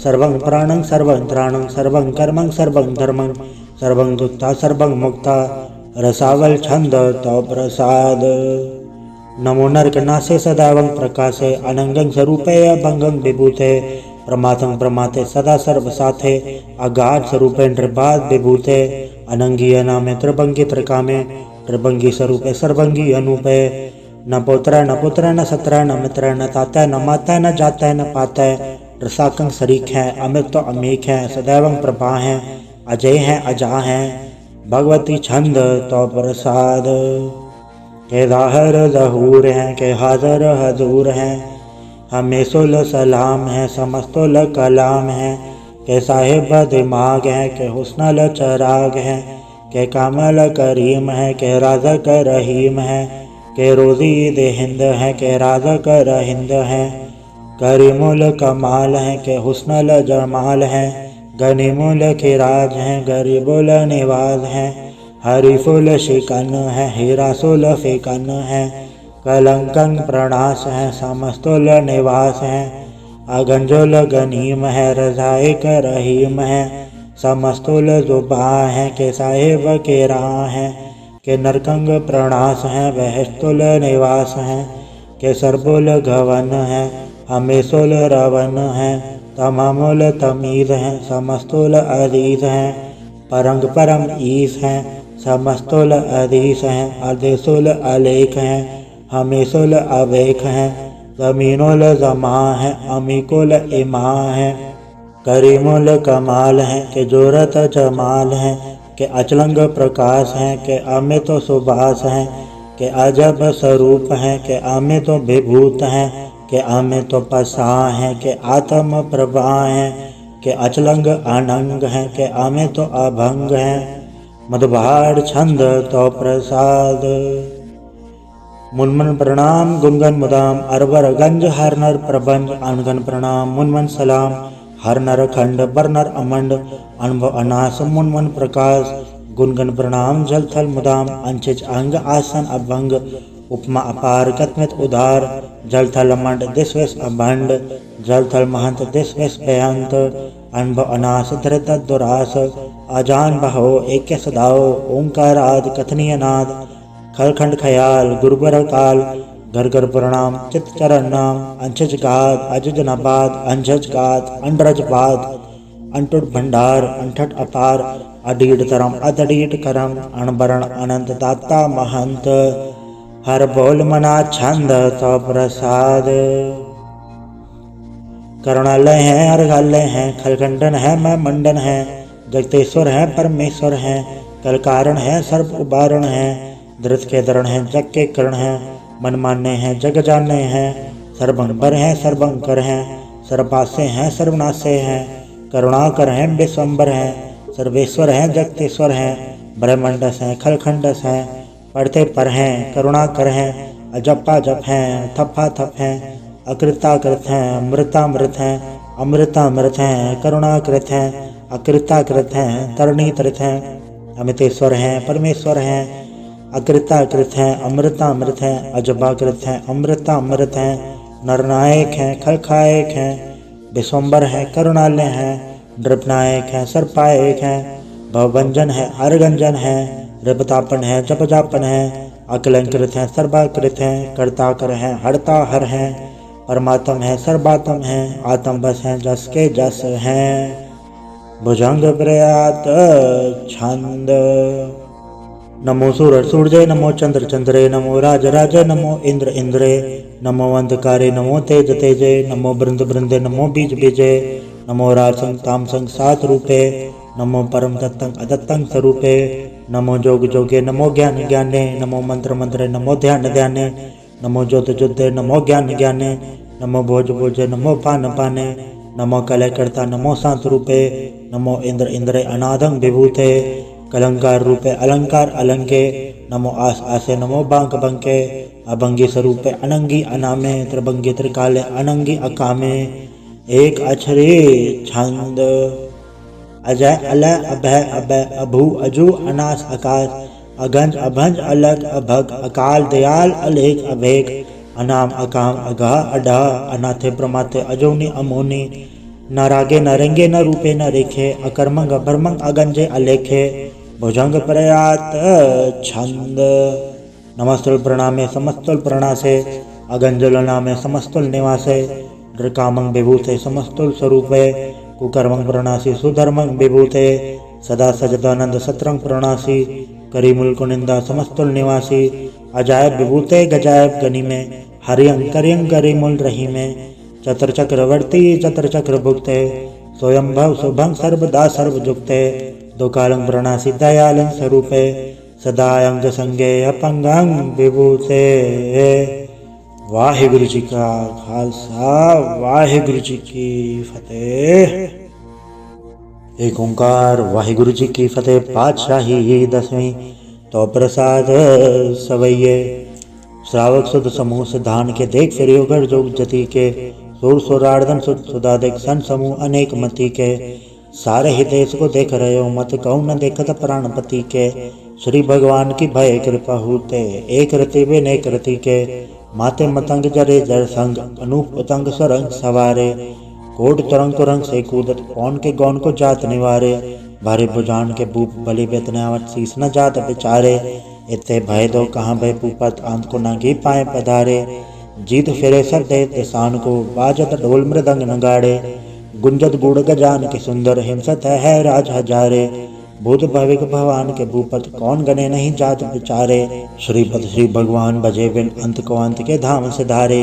सर्वं प्राणं सर्वं त्राणं सर्वं कर्मं सर्वं धर्मं सर्वं दुक्ता सर्वं मुक्ता रसावल छंद तो प्रसाद। नमो नरकनासे सदैवं प्रकाशे अनंगं स्वरूपे अभंगं विभूते प्रमाथं प्रमाते सदा सर्वसाथे अगाध स्वरूपे निर्बाध विभूते अनंगी अनामे त्रिभंगी त्रिकामे त्रिभंगी स्वरूपे सर्वंगी अनूपे न पुत्र न पुत्र न सत्र न मित्र न ताता न माता न जाता न पाता रसाकंग शरीक है अमित तो अमीक है सदैवं प्रभा है अजय है अजा है भगवती छंद तो प्रसाद। के दाहर जहूर हैं के हाजर हजूर हैं हमेशुल सलाम है समस्तुल कलाम है के साहिब दिमाग है के हुस्नल चराग है के कामल करीम है के राजक रहीम है के रोज़ी देहिंद है के राजक रहिंद है करीमुल कमाल है के हुस्नल जमाल है गनीमुल खिराज है गरीबुल निवाज है हरीफुल शिकन है हीरासुल फिकन है कलंकं प्रणास है समस्तुल निवास है अगंजोल गनीम है रजाए कर रहीम है। समस्तुल जुबा है के साहिब के राह है। के नरकंग प्रणास है बहस्तुल निवास है। के सरबुल गवन है हमेशुल रवन है। तमामुल तमीज है समस्तुल अजीज है। परंग परम ईस है समस्तुल अधीस है। अधेसुल अलेख है हमेशुल अवेख है। जमीनुल जमा है अमीकुल इमा है। करीमुल कमाल है के जोरत जमाल है। के अचलंग प्रकाश है के अमित सुबास है। के अजब स्वरूप है के अमित विभूत है। के अमित पसा है के आत्म प्रभा है। के अचलंग अनंग है के अमित अभंग है। मधुभार छंद तो प्रसाद। मुनमन प्रणाम गुनगन मुदाम अरवर गंज हर नर प्रबंध अनगन प्रणाम मुनमन सलाम। हर नर खंड बर नर अमंड अनुभव अनास मुनमन प्रकाश। गुनगन प्रणाम जल थल मुदाम अंचिच अंग आसन अभंग। उपमा अपार कथमित उदार जल थल मंड दिस्वेश अभंड। जल थल महंत दिस्वेश बेहंत अनुभव अनास धृत दुरास। अजान बहो एक सदाओ ओंकार आद कथनीय नाद। खलखंड खयाल गुरुबर काल घर घर प्रणाम चित चरण नाम। अंशज गाद अजज नबाद अंशज गाद अंडरज बाद अंटुट भंडार अंठट अपार। अडीड तरम अदडीड करम अणबरण अनंत दाता महंत। हर बोल मना छंद तो प्रसाद। करुणालय है अर्घालय है खलखंडन है मैं मंडन है। जगतेश्वर है परमेश्वर है कल कारण है सर्व उबारण है। धृत के दरण है जग के करण है मन मान्य है जग जाने हैं। सर्वंबर है सर्वंकर है सर्वपासे हैं सर्वनाशे हैं। करुणाकर है विश्वम्बर है सर्वेश्वर है जगतेश्वर है। ब्रह्मंडस है खलखंडस है पढ़ते पर हैं करुणाकर हैं। अजपा जप हैं थप्पा थप हैं अकृताकृत हैं अमृतामृत हैं। अमृतामृत हैं करुणाकृत हैं अकृताकृत हैं तरणीकृत हैं। अमितेश्वर हैं परमेश्वर हैं अकृताकृत हैं अमृतामृत हैं। अजबाकृत हैं अमृतामृत हैं नरनायक हैं खलखायक हैं। विश्वम्बर हैं करुणालय हैं नृपनायक हैं सर्पायक हैं। भवभंजन है अर्गंजन है ऋपतापन है जपजापन है। अकलंकृत हैं सर्वाकृत हैं कर्ताकर हैं हरता हर हैं। परमात्म है सर्वात्म है आत्म बस हैं जस के जस हैं। भुजंग प्रयात छंद। नमो सूरज सूर्य नमो चंद्र चंद्रे नमो राज राज नमो इंद्र इंद्रे। नमो अंधकारे नमो तेज तेजे। नमो बृंद बृंदे नमो बीज बीजे। नमो राजसंग तामसंग सात रूपे। नमो परम दत्तंग अदत्तंग स्वरूपे। नमो जोग जोगे नमो ज्ञान ज्ञाने। नमो मंत्र मंत्रे नमो ध्यान ध्याने। नमो ज्योत ज्योते नमो ज्ञान ज्ञाने। नमो भोज भोजे नमो पान पाने। नमो कलय कर्ता नमो शांत रूपे। नमो इंद्र इंद्रे अनादं विभूते। कलंकार रूपे अलंकार अलंके। नमो आस आसे नमो बांक बंके। अभंगी स्वरूपे अनंगी अनामे त्रिभंगी त्रिकाले अनंगी अकामे। एक अक्षरे छंद। अजय अलय अभय अभय अभू अजू अनास आकाश। अगंज अभंज अलग अभग अकाल दयाल अलेख अभेक। अनाम अकाम अगा अडा अनाथे प्रमाथे अजोनी अमोनी। न रागे न रेंगे न रूपे न रेखे। अकर्मंग अभर्मंग अगंजे अलेखे। भुजंग प्रयात छंद। नमस्तुल प्रणामे समस्तुल प्रणासे। अगंजुल नामे समस्तुल निवासे। नृकामंग विभूते समस्तुल स्वरूपे। कुकर्मंग प्रणासी सुधर्मंग विभूते। सदा सजदानंद सत्रंग प्रणासी। करीमुल कुनिंदा समस्तुल निवासी। अजायब विभूते गजायब गनी में। हरियंग करियंग करीमुल रही में। चतर चक्रवर्ती चतर चक्र भुक्ते। स्वयंभव शुभंग सर्वदा सर्वजुक्ते। दो कालंग प्रणासी दयालंग स्वरूपे। सदायंग संगे अपंगंग विभूते। वाहिगुरु जी का खालसा वाहिगुरु जी की फतेह। एक ओंकार वाहिगुरु जी की फतेह। पातशाही 10वीं तो प्रसाद सवैये। श्रावक सुध समूह सिद्धान के देख फिर योगर जोग जति के। सुर सुरार्दन सुध सुधादिक सन समूह अनेक मति के। सारे ही देश को देख रहे हो मत कहूँ न देखत प्राणपति के। श्री भगवान की भय कृपा होते एक रति वे नेक रति के। माते मतंग जरे जर संग, अनूप उतंग सुरंग सवारे। कोट तरंग कुरंग से कूदत, कौन के गौन को जात निवारे। भारे बुझान के भूप बलि बेतनावत, शीस न जात बिचारे। इते भय दो कहाँ भय पूपत, अंत को नागी पाए पधारे। जीत फिरे सब दे दिसान को, बाजत ढोल मृदंग नगाड़े। गुंजत गुड़ गजान के सुंदर, हिंसत है राज हजारे। भूत भविक भगवान के भूपत, कौन गने नहीं जात बिचारे। श्रीपद श्री भगवान भजे बिन, अंत को अंत के धाम सिधारे।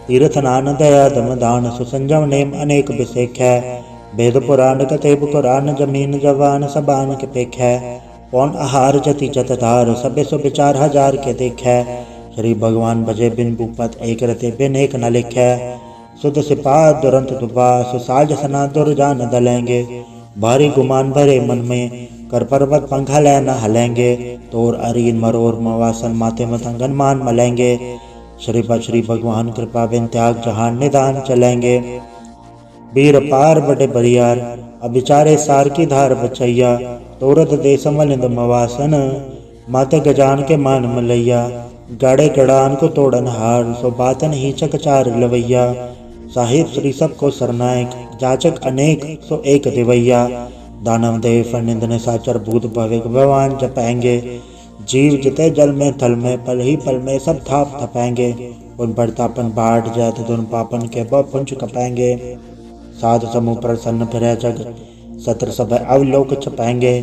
तीर्थ नान दया दम दान, सुसंजम नेम अनेक बिसेख है। वेद पुराण कतेब कुरान, जमीन जवान सबान के पेख है। कौन आहार जति जतधार, सबे सो विचार हजार के देख है। श्री भगवान भजे बिन भूपत, एक रते बिन एक न लिखै। सुध सिपाह दुरंत दुबा, सुसाज सना दुर्जान दलेंगे। भारी गुमान भरे मन में, कर पर्वत पंखा ले न हलेंगे। तोर अरीन मरोर मवासन, माते मतंगन मान मलेंगे। श्रीपद श्री भगवान कृपा बिन, त्याग जहान निदान चलेंगे। वीर पार बड़े बरियार, अबिचारे सार की धार बचैया। तोरत दे समलिंद मवासन, माते गजान के मान मलैया। गाड़े गड़ान को तोड़न हार, सो बातन ही चकचार लवैया। साहिब श्री सब को सरनायक, जाचक अनेक सो एक दिवैया। दानव देव फनिंद ने साचर, भूत भविक भगवान जपेंगे। जीव जिते जल में थल में, पल ही पल में सब थाप थपेंगे। उन प्रतापन बाट जात, दुन पापन के पुंज कपेंगे। साध समूह प्रसन्न फिरै जग, सत्र सब अवलोक छपेंगे।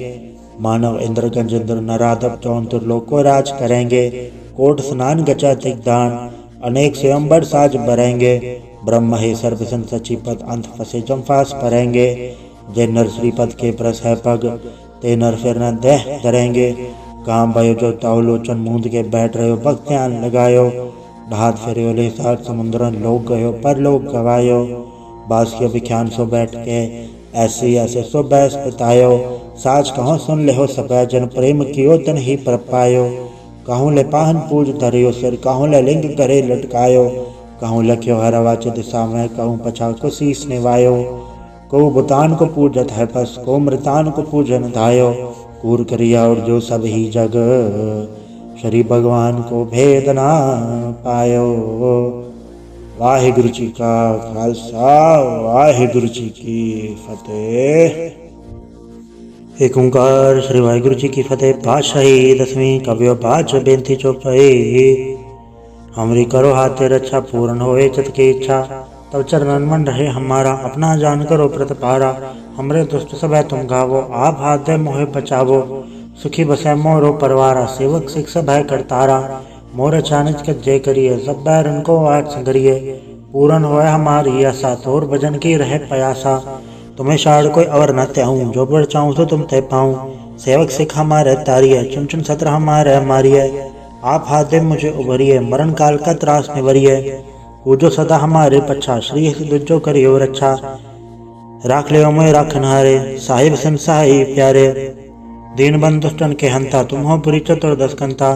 मानव इंद्र गंजेंद्र नराधव, चौन त्रिलोक को राज करेंगे। कोट स्नान गचा दिग्दान, अनेक स्वयंवर साज बरेंगे। ब्रह्म हे सर्वसन सचिपत, अंत फसे जम फास परेंगे। जय नर श्रीपद के प्रस है पग, ते नर फिर न देह धरेंगे। काम भयो जो ताउ लोचन, मूंद के बैठ रहे भक्त ध्यान लगायो। ढात फिर ले सात समुद्रन, लोग गयो पर लोग गवायो। बासियो विख्यान सो बैठ के, ऐसे ऐसे सो बैस बितायो। साज कहो सुन ले हो सब, जन प्रेम कियो तन ही पर पायो। कहूँ ले पाहन पूज धरियो सिर, कहूँ ले लिंग करे लटकायो। कहूँ लख्यो हरवा चित दिशा में, कहूँ पछा को शीस निवायो। को बुतान को पूजत है बस, को मृतान को पूजन धायो। कूर करिया और जो सब ही जग, श्री भगवान को भेद ना पायो। वाहिगुरु जी का खालसा, वाहिगुरु जी की फतेह। एक ओंकार श्री वाहिगुरु जी की फतेह। पातशाही दसवीं कवियो पाँच बेनती चौपाई। हमरी करो हाथे रक्षा, पूर्ण होए चित की इच्छा। तब चरणन मन रहे हमारा, अपना जान करो प्रतिपारा। हमरे दुष्ट सब तुम गावो, आप हाथ दे मोहे बचावो। सुखी बसै मोरो परवारा, सेवक सिख सब है करतारा। मोर चानिच के जय करिए, सब बैरन को आज संगरिए। पूर्ण होए हमारी आशा, तोर भजन की रहे प्यासा। तुम्हें शाड़ कोई और न त्याऊं, जो बढ़ चाहूँ तो तुम ते पाऊं। सेवक सिख हमारे तारिये, चुन चुन सत्र हमारे मारिये। आप हाथ दे मुझे उभरिए, मरण काल का त्रास निवरिए। पूजो सदा हमारे पच्छा, श्री दुजो करियो रक्षा। राख ले मोय राखन हारे, साहिब सन साही प्यारे। दीन बंधु दुष्टन के हंता, तुम हो पुरी चतुर्दश कंता।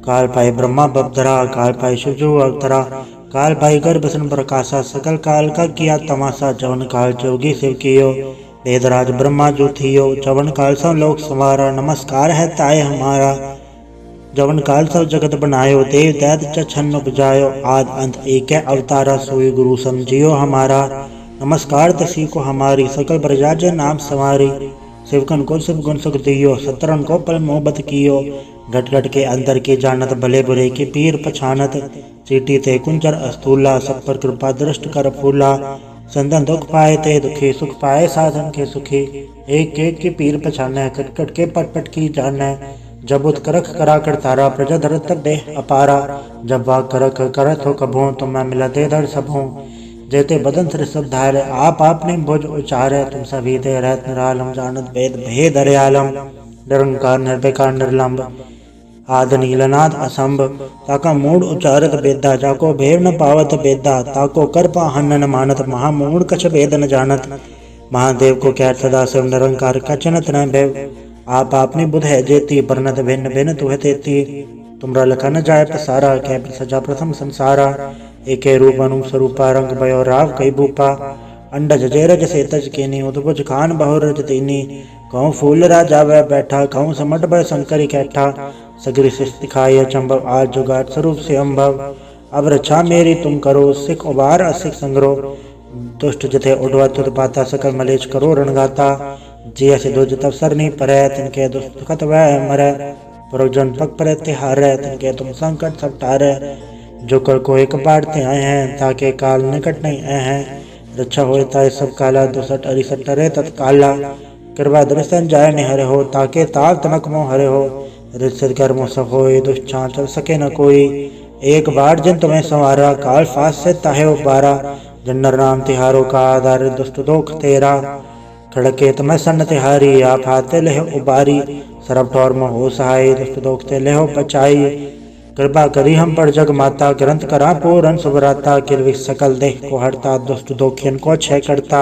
काल पाई ब्रह्मा बपधरा, काल पाई शिवजो अवतरा। काल पाई गर्भ सन प्रकाशा, सकल काल का किया तमाशा। जवन काल जोगी शिव कियो, वेदराज ब्रह्मा जो थियो। जवन काल सब लोक संवारा, नमस्कार है ताय हमारा। जवन काल सब जगत बनायो, देव दैत्य छन्न उपजायो। आद अंत एक अवतारा, सोई गुरु समझियो हमारा। नमस्कार तसी को हमारी, सकल प्रजा जन नाम संवारी। शिवकन को शिव गुण सुख दियो, सत्रन को पल मोहब्बत कियो। घट घट के अंदर की जानत, भले बुरे की पीर पछानत। चीटी ते कुंजर अस्तूला, सब पर कृपा दृष्ट कर फूला। संतन दुख पाए ते दुखी, सुख पाए साधन के सुखी। एक एक की पीर पछाने, कट कट के पट पट की जाने। जब उत्करख करा कर तारा, प्रजा धरत तब देह अपारा। जब वाक करख करत हो कभों, तो मैं मिला दे दर सबों। जेते बदन सिर सब धारे, आप आपने भुज उचारे। तुम सभी दे रहत निरालम, जानत वेद भेद हरियालम। निरंकार निर्विकार निर्लंब, आद नीलनाद असंभ। ताका मूड उचारत बेदा, जाको भेद न पावत बेदा। ताको कर पाहन न मानत, महामूढ़ कछ भेद न जानत। महादेव को क्या सदा शिव, निरंकार कचनत न भैव। आप आपने बुध है जेती, बरनत भिन्न भिन्न तुह तेती। तुमरा लखन जाय पसारा, कै सजा प्रथम संसारा। एके रूप अनु स्वरूपा, रंग भयो राव कई भूपा। अंडज जेरज से तज केनी, उद्भुज खान बहुरज तीनी। कहूँ फूल राजा वह बैठा, कहूँ समट भय शंकर इकट्ठा। सगरी शिष्ट दिखाई अचंभव, आज जुगाट स्वरूप से अम्भव। अब रक्षा मेरी तुम करो, सिख उबार असिख संग्रो। दुष्ट जथे उडवा तुद पाता, सकल मलेच करो रणगाता। जी ऐसे दुज तब सर नहीं परै, तिनके दुष्ट खत वह मरै। पुरजन पग पर तिहारै, तिनके तुम संकट सब टारै। जो कर को एक बाढ़ते आए हैं, ताके काल निकट नहीं आए हैं। रक्षा होए ताय सब काला, 62 68 टरे तत्काला। कृपा दर्शन जाय निहरे हो, ताके ताल तनक मोह हरे हो। रिश्त कर्मों सब होए, दुष्ट चल सके न कोई। एक बार जिन तुम्हें संवारा, काल फास से ताहे उबारा। जन्नर नाम तिहारों का आधार, दुष्ट दोख तेरा। खड़के तुम्हें सन्न तिहारी, आप हाथे लेह उबारी। सरब ठौर में हो सहाय, दुष्ट दोखते लेहो बचाई। कृपा करी हम पर जग माता, ग्रंथ करा पूरन सुभराता। किलविक सकल देह को हरता, दुष्ट दोखियन को क्षय करता।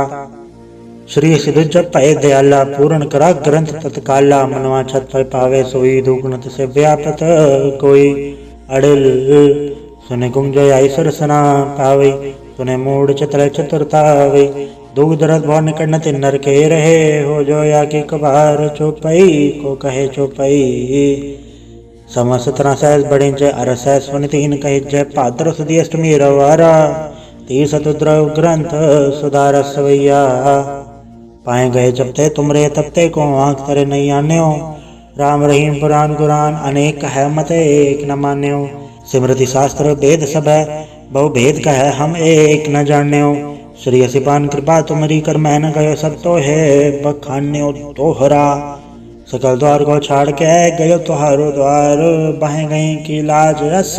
श्री सिद्ध जप पय दयाला, पूर्ण करा ग्रंथ तत्काला। मनवा छत पर पावे सोई, दुगुणत से व्यापत कोई। अड़िल सुने गुंजय आई सरसना पावे, सुने मूड चित्र चतुरतावे। दुग दरद भव निकट न तिन्नर के रहे, हो जो या की कबार चौपई को कहे चौपई। सम 17 सहस बड़े जय अरस सुन तीन कहे जय। पात्र सुदी अष्टमी रवारा, तीर सतुद्रव ग्रंथ सुधार सवैया। पाए गए जबते तुमरे तबते को, आंख तरे नहीं आन्यो। राम रहीम पुराण कुरान, अनेक है मत एक न मान्यो। सिमृति शास्त्र वेद सब है, बहु भेद कह हम एक न जान्यो। श्री असिपान कृपा तुमरी, कर मैन गयो सब तो है बखान्यो तोहरा। सकल द्वार को छाड़ के गयो तुहारो द्वार, बह गई की लाज रस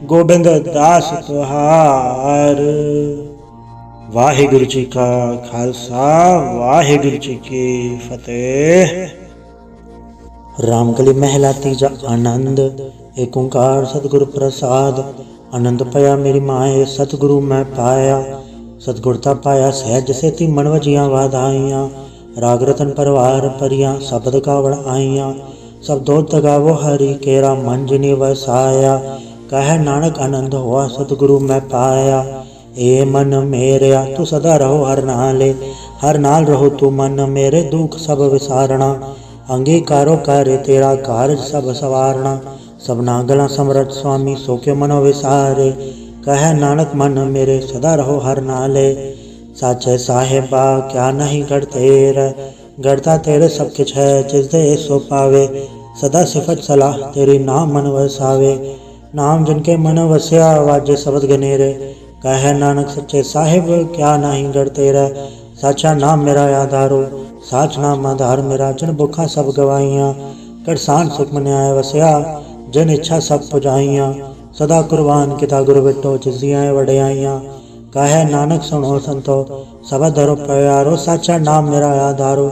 गोविंद दास तुहार। वाहिगुरु जी का खालसा, वाहिगुरु जी की फतेह। रामकली महला तीजा आनंद। एक ओंकार सतगुरु प्रसाद। आनंद पाया मेरी माए, सतगुरु मैं पाया। सतगुरता पाया सहज से ती मन वजिया वाधाइया। राग रतन परवार परिया, शब्द कावड़ आइया। सब दो तगावो हरि केरा, मन जिनी वसाया। कह नानक आनंद हुआ, सतगुरु मैं पाया। ए मन मेरया तू सदा रहो हर नाले, हर नाल रहो तू मन मेरे। दुख सब विसारना, अंगीकारो कार्य तेरा, कारज सब सवारना। सबना गला समरथ स्वामी, सो क्यों मनो विसारे। कह नानक मन मेरे, सदा रहो हर नाले। साचे साहेबा क्या नहीं गढ़ तेरा, गढ़ता तेरे सब किछ है, जिस दे सो पावे। सदा सिफत सलाह तेरी, नाम मन वसावे। नाम जिनके मन वस्या, वाजे शब्द गनेरे। कह नानक सच्चे साहिब क्या नहीं गढ़ तेरा। साचा नाम मेरा आधारो, साच नाम आधार मेरा। जिन भुखा सब गवाइया, करसान सुख मन आए वस्या। जिन इच्छा सब पुजाइया, सदा कुर्बान किता गुरु बिटो, जिसियां वड़ियाइया। कह नानक सुनो संतो, सब धरो प्यारो। साचा नाम मेरा आधारो,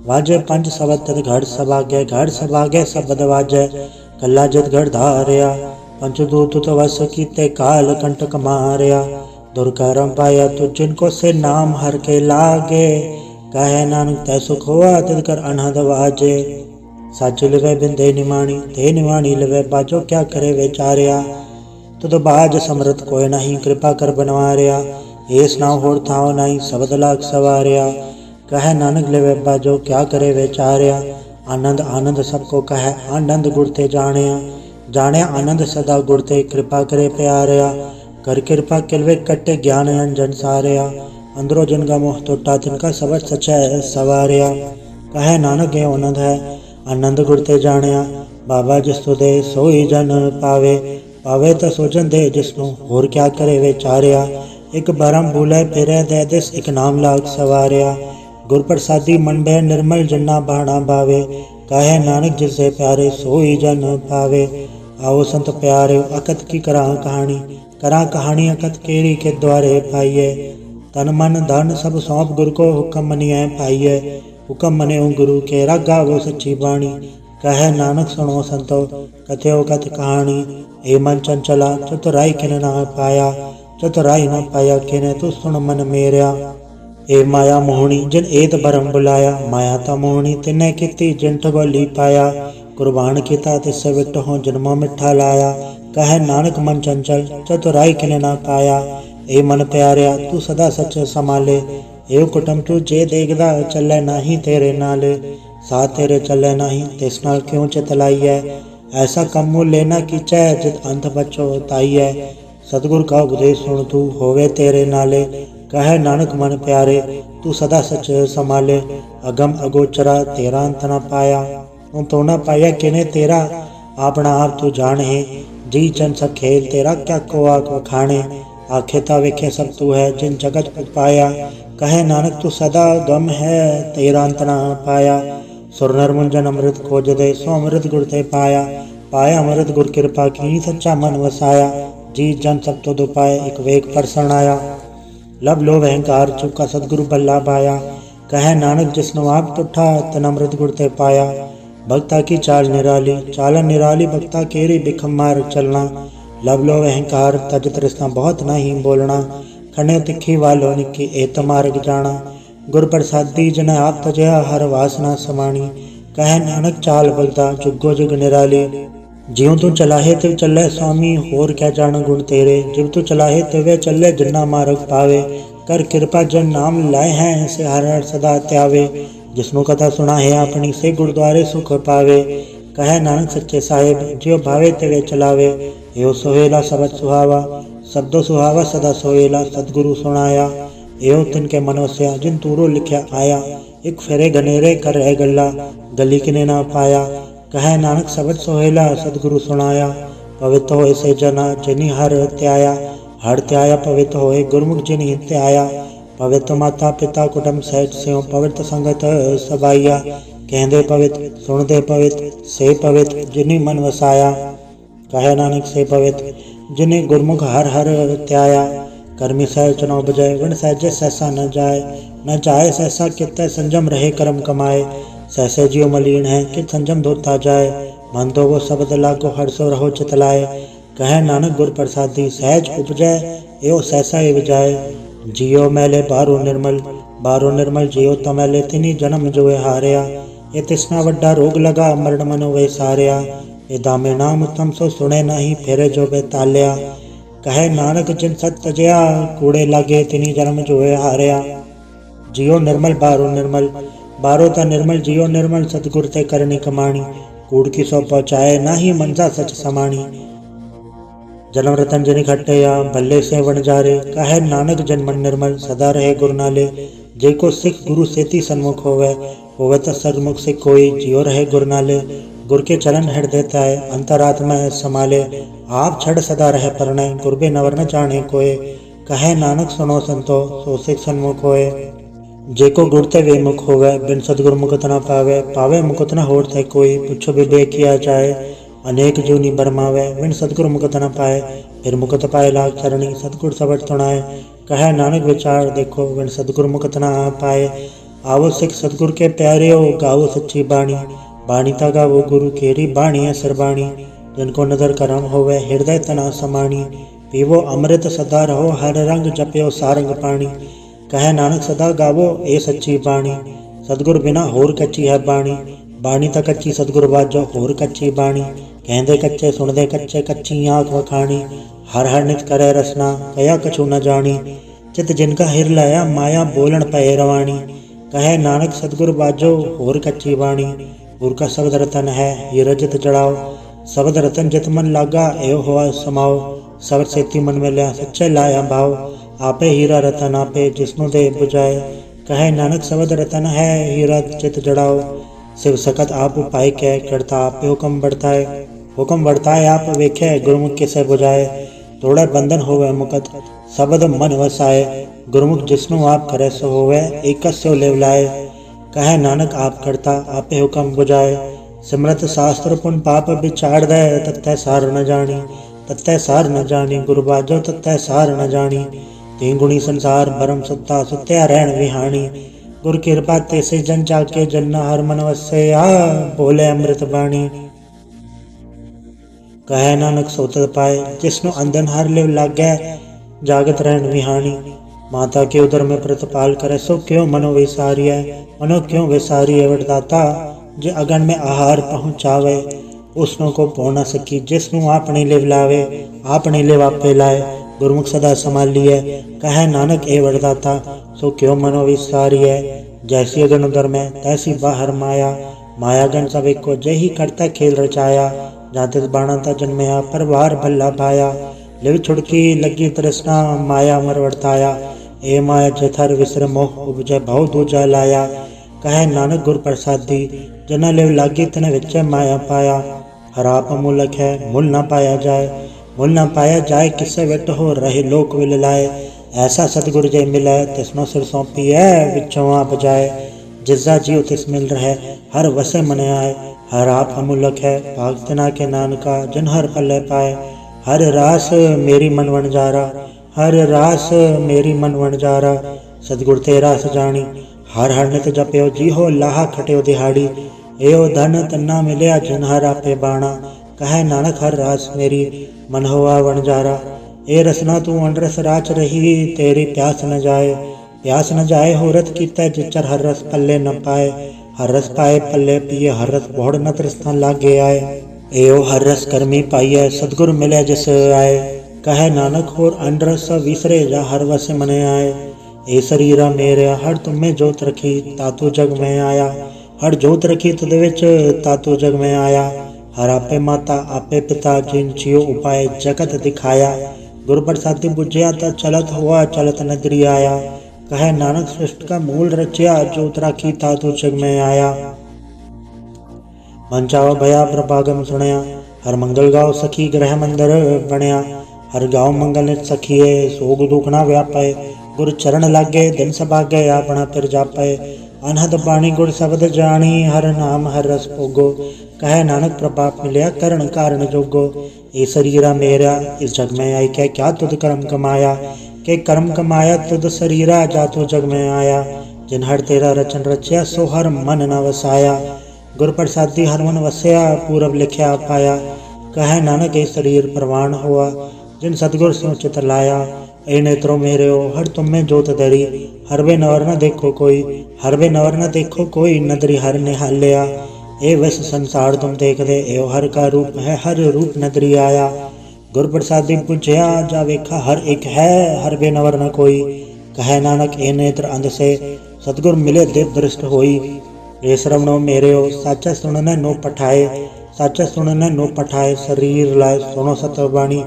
वाजे पंच सबद तद घड़ सभागे। घड़ सभागे सबद वाजे, कला जित घड़ धारिया। पंचदूत तो वस कीते, काल कंटक मारिया। दुर्कर्म पाया तु जिनको से, नाम हर के लागे। कहे नानक तै सुख हुआ, तिद कर अनहद वाजे। सच लिवे बिन ते निमाणी लिवे बाजो। क्या करे विचारिया, तुद बाज समरथ कोय नहीं। कृपा कर बनवारिया, एस नाव होड़ थाव नहीं। शब्द लाख सवारिया, कह नानक लिवे बाजो। क्या करे विचारिया, आनंद आनंद सबको कहे। आनंद गुड़ते जानिया, जाने आनंद सदा गुड़ते। कृपा करे प्यारिया, कर कृपा किलवे कट्टे। ज्ञान अंजन सारिया, अंदरो जिनका मोह टोटा। तिनका सबद सच है सवारिया। कहे नानक ये आनंद है, आनंद गुड़ते जानिया। बाबा जिसतो दे सोई जन पावे, पावे तो सोजन दे जिसनु। होर क्या करे विचारिया, एक भरम भूले फिरे दे दिस। एक नाम लाग सवारिया, गुर प्रसादी मन बह निर्मल। जन्ना बाणा भावे, कहे नानक जिसे प्यारे सोई जन पावे। आओ संत प्यारे अकत की करा कहानी अकत केरी के द्वारे पाइये। तन मन धन सब सौंप गुरु को, हुक्म मनिए पाइये। हुक्म मने गुरु के रागा वो सच्ची बाणी। कहे नानक सुनो संतो, कथ्यो कथ कहानी। ए मन चंचला चतुराई किन ना पाया, चतुराई न पाया किने तू सुन मन मेरा। ए माया मोहनी जिन एत भरम बुलाया, माया ता मोहनी तिने कीती जिन ठगोली पाया। कुर्बान किता तिससे विटहो जन्मों मिठा लाया। कहे नानक मन चंचल चतुराई किन ना पाया। ए मन प्यारिया तू सदा सच संभाले। ए कुटुम तू जे देखदा चले नाही तेरे नाले। साथ तेरे चले नहीं तिस नाल क्यों चित लाइए। ऐसा कम मुँह लेना कीचै जित अंत बचो ताइए। सतगुर का उपदेश सुन तू होवे तेरे नाले। कहे नानक मन प्यारे तू सदा सच संभाले। अगम अगोचरा तेरा अंत न पाया, तू तो न पाया किने तेरा अपना आप तू जान है। जी चन सब खेल तेरा क्या को आख वखाणे। आखे ता वेखे सब तू है जिन जगत पाया। कहे नानक तू सदा गम है तेरा अंत न पाया। सुर नर मुंजन अमृत खोज दे सो अमृत गुर ते पाया। पाया अमृत गुर कृपा की सच्चा मन वसाया। जी जन सब तो दुपाए एक वेग पर शरणाया। लब लोभ अहंकार चुका सतगुरु बल्ला पाया। कहे नानक जिसनु आप तुठा तन अमृत गुर ते पाया। भक्ता की चाल निराली चालन निराली भक्ता केरी बिखम मार चलना। लब लोभ अहंकार तज तृष्णा बहुत नहीं बोलना। खने तिखी वालो निकी एत मार्ग जाना। गुर प्रसादी जन आप तजया हर वासना समाणी। कहे नानक चाल भगता जुगो जुग निराली। ज्यों तू चलाहे तिव चले स्वामी होर क्या जान गुण तेरे। जिव तू चलाहे तिवे चले जिन्ना मार्ग पावे। कर कृपा जन नाम लाए हैं से हर हर सदा त्यावे। जिसनु कथा सुना है अपनी से गुरुद्वारे सुख पावे। कहे नानक सच्चे साहेब ज्यों भावे तिवे चलावे। यो सोहेला सबद सुहावा शब्दो सुहावा सदा सोहेला। सतगुरु सुनाया एवं तिनके मन वस्या जिन तूरो लिखया आया। एक फेरे घनेरे कर रह गल्ला गली किने ना पाया। कहे नानक सबद सोहेला सतगुरु सुनाया। पवित्र होए से जना जिनि हर त्याया। हर त्याया पवित्र होए गुरमुख जिनि त्याया। पवित्र माता पिता कुटुंब सहज स्यों पवित्र संगत सबाइया। कहते पवित्र सुनते पवित्र से पवित्र जिनि मन वसाया। कहे नानक से पवित्र जिनि गुरमुख हर हर त्याया। कर्मी सहज चुनाव बजाय विण सहजे सहसा न जाए। न जाए सहसा कितै संजम रहे कर्म कमाए। सहसे जियो मलिन है कि संजम धोता जाए। मन तो वो शब्द लागो हर्षो रहो चितलाए। कहे नानक गुर प्रसादी सहज उपजय एवं सहसा एव जाए। जियो मैले बारो निर्मल जियो तमैले तिनी जन्म जोए हारिया। ये तिसना वड्डा रोग लगा मरण मनो वे सारिया। ये दामे नाम तम सो सुने नहीं फेरे जो बेताल्या। कहे नानक जिन सत तजया कूड़े लागे तिनी जन्म जोए हारिया। जियो निर्मल बारो ता निर्मल जियो निर्मल सतगुर ते करनी कमाणी। कूड़ की सो पहुँचाए नाही मनसा सच समाणी। जन्म रतन जिन खट्टया भल्ले से वन जारे। कहे नानक जन मन निर्मल सदा रहे गुर नाले। जे को सिख गुरु सेती सन्मुख होवे तो सन्मुख से कोई जियो रहे गुर नाले। गुर के चरण हृदय ताय अंतरात्मा समाले। आप छड़ सदा रहे परणे गुरबे नवर न जाने कोय। कहे नानक सुनो संतो सो सिख सन्मुख होए। जेको गुरते वे मुख होवे बिन सतगुर मुकुत न पावे। पावे मुकुत न होत है कोई पुछो विवेक किया जाए। अनेक जूनी बरमावे बिन सतगुर मुकुत न पाए। फिर मुकुत पाए लाग चरणी सतगुर सबट सुनाए। कहे नानक विचार देखो बिन सतगुर मुकुत न पाए। आवो सिख सतगुर के प्यारे हो गावो सच्ची बाणी। बाणी ता गावो गुरु केरी बाणी है सरबाणी। जिनको नदर करम होवे हृदय तना समाणी। पीवो अमृत सदा रहो हर रंग जप्यो सारंग पाणी। कहे नानक सदा गावो ए सच्ची बाणी। सतगुर बिना होर कच्ची है बाणी। बाणी ता कच्ची सतगुर बाजो होर कच्ची बाणी। कहते कच्चे सुनते कच्चे कच्ची आँख वखाणी। हर हर नित करे रसना कया कछु न जानी। चित जिनका हिर लाया माया बोलन पए रवाणी। कहे नानक सतगुर बाजो होर कच्ची बाणी। गुर का शब्द रतन है ये रजत जड़ाओ। शब्द रतन जित मन लागा एव हुआ समाओ। शब्द सेती मन में लिया सच्चे लाया भाव। आपे हीरा रतन आपे जिसनु दे बुझाए। कहे नानक शब्द रतन है हीरा चित जड़ाओ। शिव सकत आप पाई के करता आपे हुक्म बढ़ताए आप वेखे गुरमुख किसे बुझाए। तोड़े बंधन होवे मुकत शब्द मन वसाए। गुरमुख जिसनु आप करे सो होवे एकस्यो लेवलाए। कहे नानक आप करता आपे हुक्म बुझाए। सिमरत शास्त्र पुन पाप विचार दे तत्ते सार न जानी। गुरु बाजो तत्ते सार न जानी। तीन गुणी संसार भरम सुता सुत्या रहन विहानी। गुर कृपा ते से जन जाके जन्ना हर मन वसे आ बोले अमृत बाणी। कहे नानक सोत पाए जिसनु अंधन हर लिव लागे जागत रहन विहानी। माता के उदर में प्रतिपाल करे सो क्यों मनो विसारी वरदाता। जे अगन में आहार पहुँचावे उसनो को पो न सकी। जिसनु आपने लिव लावे आपने लिव आपे लाए। गुरमुख सदा संभाल लिए कहे नानक ए वरदाता सो क्यों मनो विसारी है। जैसी अगन उदर में तैसी बाहर माया। मायागण सब एक को जय ही करता खेल रचाया। जाते बाणा ता जन्मया पर बार भल्ला भाया। लिव छुड़की लगी तृष्णा माया मर वर्ताया। ए माया जथर विसर मोह उपजय भव दूजा लाया। कहे नानक गुर प्रसादी जना लिव लागी तन विच माया पाया। हराप मूलक है मुल न पाया जाए, मुल न पाया जाए किसे विट हो रहे लोक विल लाए। ऐसा सतगुर जय मिलै तिसनो सिर सौंपी है विचों आप जाए। जिसजा जियो तिस मिल रहे हर वसे मन आए। हर आप अमूलक है भाग तना के नानका जिन हर पल्ले पाए। हर रास मेरी मन वणजारा, हर रास मेरी मन वणजारा। सतगुर तेरा सजानी हर हर नित जप्यो जी हो लाहा खट्यो दिहाड़ी। एओ धन तन्ना मिलिया जिन हर आपे बाणा। कहे नानक हर रास मेरी मन होआ वणजारा। ए रसना तू अनरस राच रही तेरी प्यास न जाए। प्यास न जाए हो रत कीता जिचर हर रस पल्ले न पाए। हर रस पाए पल्ले पिए हर रस बोड़ न तृष्णा लागे आए। एओ हर रस कर्मी पाइए सतगुर मिले जिस आए। कहे नानक होर अनरस विसरे जा हर वस मने आए। ए शरीरा मेरे हर तुम्हें जोत रखी तातू जग में आया। हर जोत रखी तुद विच तातू जग में आया। हर आपे माता आपे पिता जिन जियो उपाय जगत दिखाया। गुरु प्रसादी बुझिया ता चलत हुआ चलत नदरी आया। कहे नानक सृष्टि का मूल रचिया जोत राखी तातू जग में आया। मन चाहो भया प्रभागम सुनया, हर मंगल गाओ सखी ग्रह मंदिर बनया। हर गाँव मंगल नित सखिए सोग दुख ना व्यापय। गुर चरण लागे दिन सभागे अपना फिर जापय। अनहद बाणी गुर शब्द जानी हर नाम हर रस भोगो। कहे नानक प्रभाप मिलिया करण कारण जोगो। ए शरीरा मेरा इस जग में आई के क्या तुद कर्म कमाया। के कर्म कमाया तुद शरीरा जातु जग में आया। जिन हर तेरा रचन रचिया सो हर मन न वसाया। गुर प्रसादी हर मन वसया पूरब लिखया पाया। कहे नानक ए शरीर प्रवान हुआ जिन सतगुर से उचित लाया। ए नेत्रों मेरे हो हर तुम में जोत धरी हर वे नवर न देखो कोई। हर वे नवर न देखो कोई नदरी हर निहालिया। ए वस संसार तुम देख दे एओ हर का रूप है हर रूप नदरी आया। गुर प्रसादी पूछया जा वेखा हर एक है हर वे नवर न कोई। कहे नानक ए नेत्र अंध से सतगुर मिले देव दृष्ट होई। ए श्रवणो मेरे हो साचा सुनने नो पठाए। साचा सुनने नो पठाए शरीर लाए सुनो सतबाणी।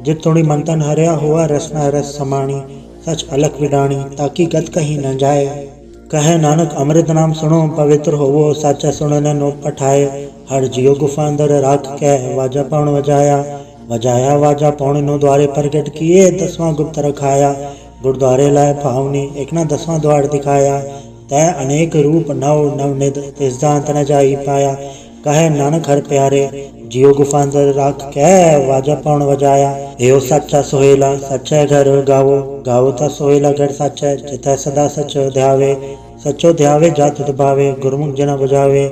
जित थोड़ी मंथन हरया हुआ रसना रस समाणी। सच अलख विडाणी ताकि गत कहीं न जाए। कहे नानक अमृत नाम सुनो पवित्र होवो साचा सुनने नो पठाए। हर जियो गुफा अंदर राख के वाजा पौन वजाया। वजाया वाजा पौन नो द्वारे प्रगट किए 10वां गुप्त रखाया। गुरुद्वारे लाए पावनी एक ना 10वां द्वार दिखाया। तय अनेक रूप नव नवनिध तिस जांत न जाई पाया। कहे नानक हर प्यारे जियो गुफा अंदर राख के वाजा पौन वजाया। एओ सच्चा सोहेला सच्चे घर गावो। गावो ता सोहेला घर सच्चे जितै सदा सच ध्यावे। सचो ध्यावे जा तुध भावे गुरमुख जना बुझावे।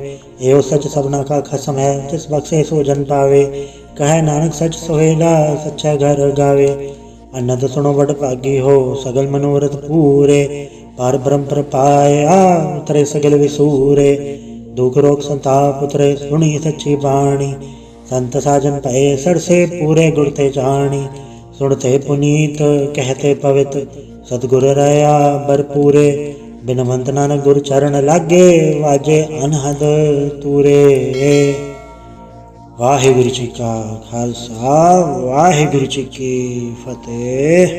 एओ सच सबना का खसम है जिस बख्शे सो जन पावे। कहे नानक सच सोहेला सच्चे घर गावे। अन्नद सुनो बड़ भागी हो सगल मनोरथ पूरे। पार ब्रह्म पर पाया उतरे सगल विसूरे। दुख रोग संताप उतरे सुनी सच्ची बाणी। संत साजन पए सरसे पूरे गुर ते जानी। सुनते पुनीत कहते पवित सतगुर रया भरपूरे। बिनवंत नानक गुर चरण लागे वाजे अनहद तूरे। वाहिगुरु जी का खालसा वाहिगुरु जी की फतेह।